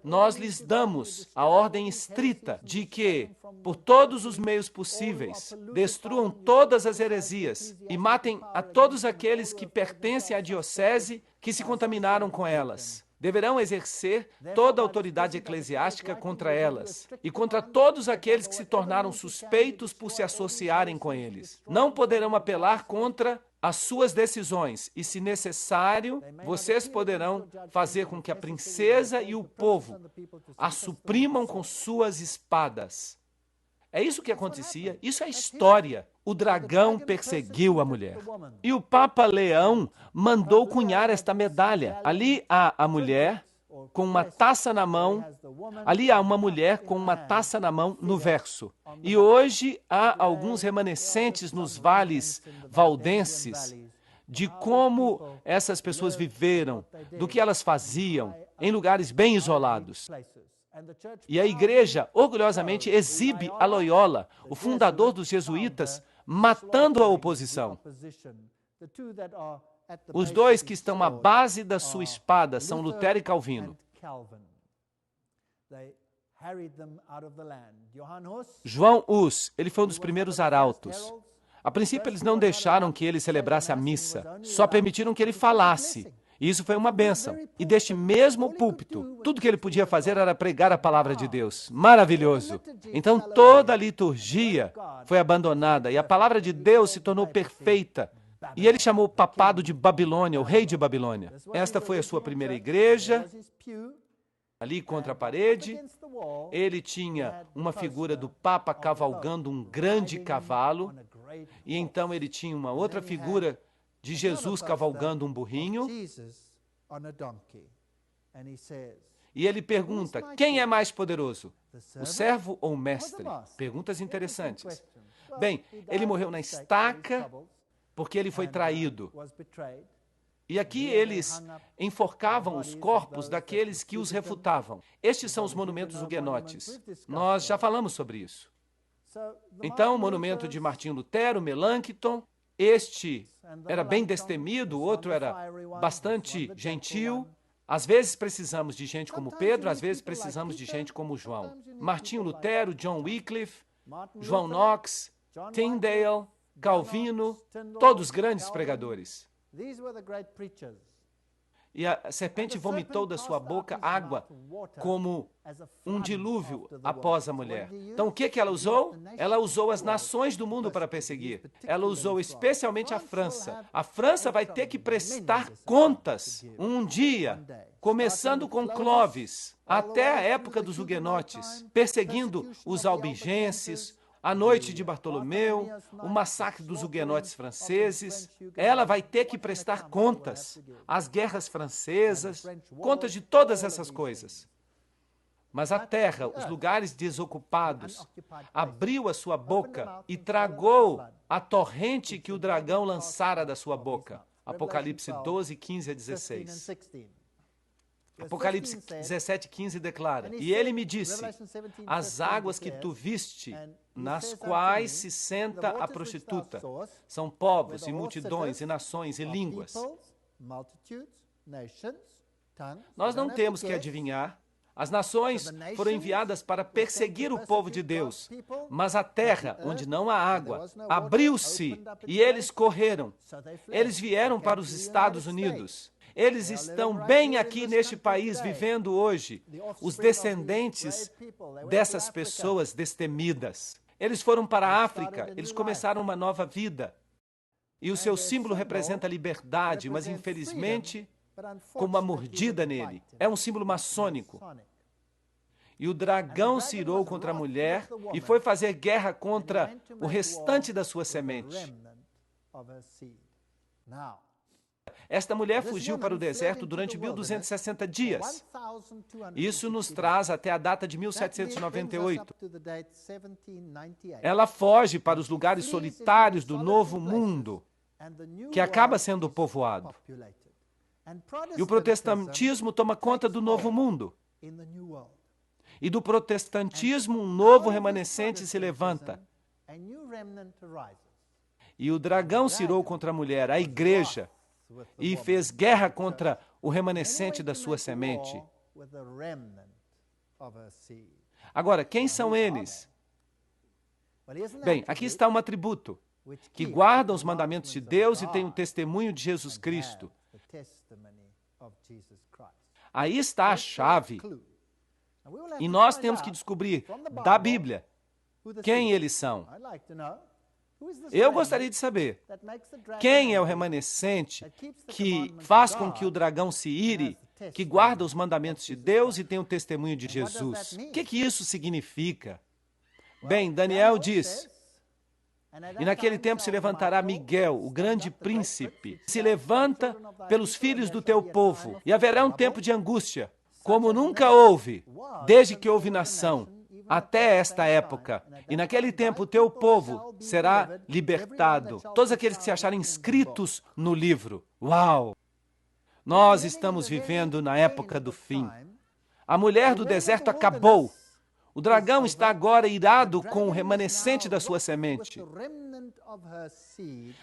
nós lhes damos a ordem estrita de que, por todos os meios possíveis, destruam todas as heresias e matem a todos aqueles que pertencem à diocese que se contaminaram com elas. Deverão exercer toda a autoridade eclesiástica contra elas e contra todos aqueles que se tornaram suspeitos por se associarem com eles. Não poderão apelar contra as suas decisões e, se necessário, vocês poderão fazer com que a princesa e o povo a suprimam com suas espadas. É isso que acontecia, isso é história. O dragão perseguiu a mulher. E o Papa Leão mandou cunhar esta medalha. Ali há a mulher com uma taça na mão, ali há uma mulher com uma taça na mão no verso. E hoje há alguns remanescentes nos vales valdenses de como essas pessoas viveram, do que elas faziam em lugares bem isolados. E a igreja orgulhosamente exibe a Loyola, o fundador dos jesuítas, matando a oposição. Os dois que estão à base da sua espada são Lutero e Calvino. João Hus, ele foi um dos primeiros arautos. A princípio, eles não deixaram que ele celebrasse a missa, só permitiram que ele falasse. E isso foi uma bênção. E deste mesmo púlpito, tudo que ele podia fazer era pregar a palavra de Deus. Maravilhoso! Então toda a liturgia foi abandonada e a palavra de Deus se tornou perfeita. E ele chamou o papado de Babilônia, o rei de Babilônia. Esta foi a sua primeira igreja, ali contra a parede. Ele tinha uma figura do Papa cavalgando um grande cavalo. E então ele tinha uma outra figura de Jesus cavalgando um burrinho. E ele pergunta, quem é mais poderoso? O servo ou o mestre? Perguntas interessantes. Bem, ele morreu na estaca porque ele foi traído. E aqui eles enforcavam os corpos daqueles que os refutavam. Estes são os monumentos huguenotes. Nós já falamos sobre isso. Então, o monumento de Martinho Lutero, Melanchthon, este era bem destemido, o outro era bastante gentil. Às vezes precisamos de gente como Pedro, às vezes precisamos de gente como João. Martinho Lutero, John Wycliffe, João Knox, Tyndale, Calvino, todos grandes pregadores. E a serpente vomitou da sua boca água como um dilúvio após a mulher. Então, o que ela usou? Ela usou as nações do mundo para perseguir. Ela usou especialmente a França. A França vai ter que prestar contas um dia, começando com Clovis, até a época dos huguenotes, perseguindo os albigenses, a noite de Bartolomeu, o massacre dos huguenotes franceses. Ela vai ter que prestar contas, as guerras francesas, contas de todas essas coisas. Mas a terra, os lugares desocupados, abriu a sua boca e tragou a torrente que o dragão lançara da sua boca. Apocalipse 12, 15 a 16. Apocalipse 17, 15 declara, e ele me disse, as águas que tu viste, nas quais se senta a prostituta, são povos e multidões e nações e línguas. Nós não temos que adivinhar. As nações foram enviadas para perseguir o povo de Deus, mas a terra, onde não há água, abriu-se e eles correram. Eles vieram para os Estados Unidos. Eles estão bem aqui neste país, vivendo hoje, os descendentes dessas pessoas destemidas. Eles foram para a África, eles começaram uma nova vida. E o seu símbolo representa a liberdade, mas infelizmente, com uma mordida nele. É um símbolo maçônico. E o dragão se irou contra a mulher e foi fazer guerra contra o restante da sua semente. Esta mulher fugiu para o deserto durante 1260 dias. Isso nos traz até a data de 1798. Ela foge para os lugares solitários do Novo Mundo, que acaba sendo povoado. E o protestantismo toma conta do Novo Mundo. E do protestantismo, um novo remanescente se levanta. E o dragão se irou contra a mulher, a igreja. e fez guerra contra o remanescente da sua semente. Agora, quem são eles? Bem, aqui está um atributo que guarda os mandamentos de Deus e tem o testemunho de Jesus Cristo. Aí está a chave. E nós temos que descobrir da Bíblia quem eles são. Eu gostaria de saber quem é o remanescente que faz com que o dragão se ire, que guarda os mandamentos de Deus e tem o testemunho de Jesus. O que isso significa? Bem, Daniel diz: e naquele tempo se levantará Miguel, o grande príncipe, se levanta pelos filhos do teu povo, e haverá um tempo de angústia, como nunca houve, desde que houve nação, até esta época. E naquele tempo o teu povo será libertado. Todos aqueles que se acharem inscritos no livro. Uau! Nós estamos vivendo na época do fim. A mulher do deserto acabou. O dragão está agora irado com o remanescente da sua semente.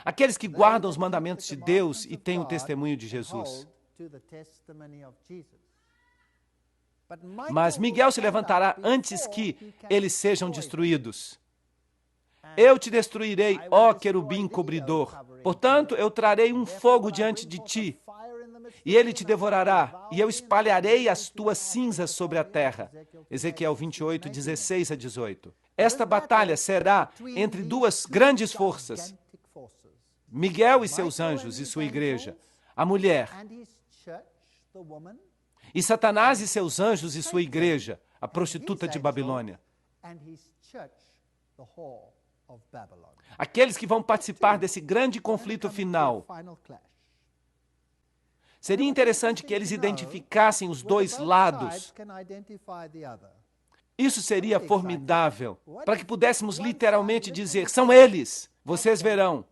Aqueles que guardam os mandamentos de Deus e têm o testemunho de Jesus. Mas Miguel se levantará antes que eles sejam destruídos. Eu te destruirei, ó querubim cobridor. Portanto, eu trarei um fogo diante de ti, e ele te devorará, e eu espalharei as tuas cinzas sobre a terra. Ezequiel 28, 16 a 18. Esta batalha será entre duas grandes forças. Miguel e seus anjos e sua igreja, a mulher. E Satanás e seus anjos e sua igreja, a prostituta de Babilônia. Aqueles que vão participar desse grande conflito final. Seria interessante que eles identificassem os dois lados. Isso seria formidável, para que pudéssemos literalmente dizer: são eles, vocês verão.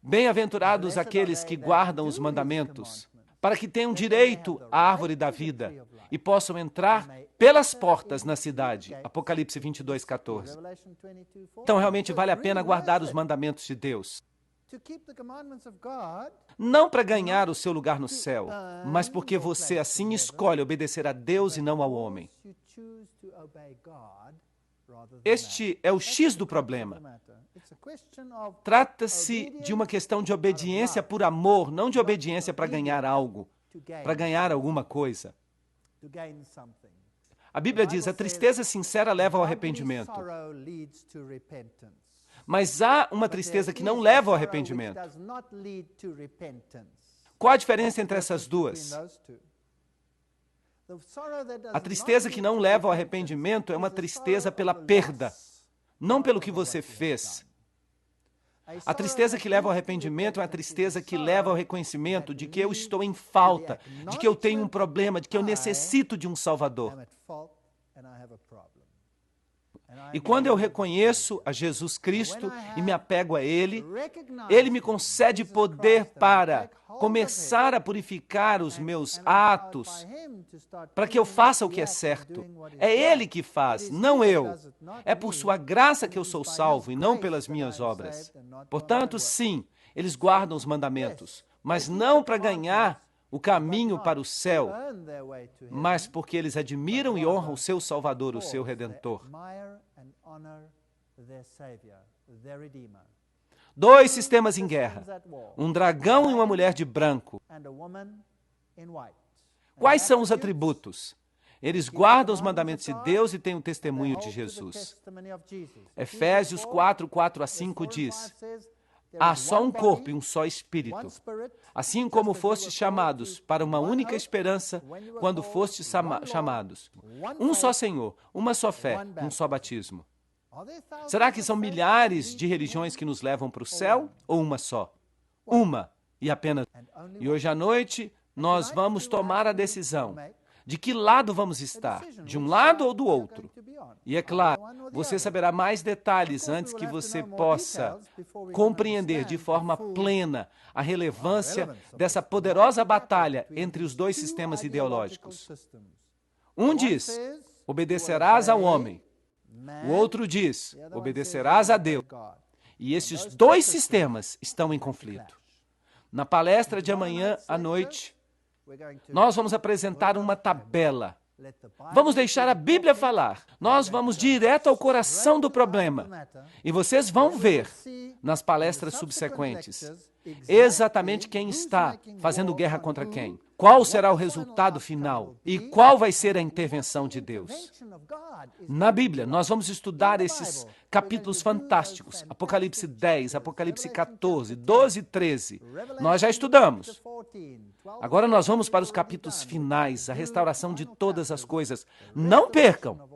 Bem-aventurados aqueles que guardam os mandamentos, para que tenham direito à árvore da vida e possam entrar pelas portas na cidade. Apocalipse 22, 14. Então, realmente vale a pena guardar os mandamentos de Deus. Não para ganhar o seu lugar no céu, mas porque você assim escolhe obedecer a Deus e não ao homem. Este é o X do problema. Trata-se de uma questão de obediência por amor, não de obediência para ganhar algo, para ganhar alguma coisa. A Bíblia diz: a tristeza sincera leva ao arrependimento. Mas há uma tristeza que não leva ao arrependimento. Qual a diferença entre essas duas? A tristeza que não leva ao arrependimento é uma tristeza pela perda, não pelo que você fez. A tristeza que leva ao arrependimento é a tristeza que leva ao reconhecimento de que eu estou em falta, de que eu tenho um problema, de que eu necessito de um Salvador. E quando eu reconheço a Jesus Cristo e me apego a Ele, Ele me concede poder para começar a purificar os meus atos, para que eu faça o que é certo. É Ele que faz, não eu. É por sua graça que eu sou salvo e não pelas minhas obras. Portanto, sim, eles guardam os mandamentos, mas não para ganhar o caminho para o céu, mas porque eles admiram e honram o seu Salvador, o seu Redentor. Dois sistemas em guerra, um dragão e uma mulher de branco. Quais são os atributos? Eles guardam os mandamentos de Deus e têm o testemunho de Jesus. Efésios 4, 4 a 5 diz: há só um corpo e um só espírito, assim como fostes chamados para uma única esperança quando fostes chamados. Um só Senhor, uma só fé, um só batismo. Será que são milhares de religiões que nos levam para o céu ou uma só? Uma e apenas. E hoje à noite nós vamos tomar a decisão de que lado vamos estar, de um lado ou do outro. E é claro, você saberá mais detalhes antes que você possa compreender de forma plena a relevância dessa poderosa batalha entre os dois sistemas ideológicos. Um diz: obedecerás ao homem. O outro diz: obedecerás a Deus. E esses dois sistemas estão em conflito. Na palestra de amanhã à noite, nós vamos apresentar uma tabela. Vamos deixar a Bíblia falar. Nós vamos direto ao coração do problema. E vocês vão ver, nas palestras subsequentes, exatamente quem está fazendo guerra contra quem. Qual será o resultado final e qual vai ser a intervenção de Deus. Na Bíblia, nós vamos estudar esses capítulos fantásticos. Apocalipse 10, Apocalipse 14, 12 e 13. Nós já estudamos. Agora nós vamos para os capítulos finais, a restauração de todas as coisas. Não percam,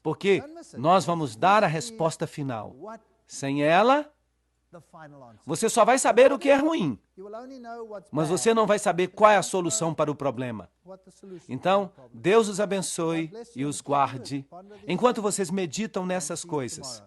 porque nós vamos dar a resposta final. Sem ela, você só vai saber o que é ruim, mas você não vai saber qual é a solução para o problema. Então, Deus os abençoe e os guarde enquanto vocês meditam nessas coisas.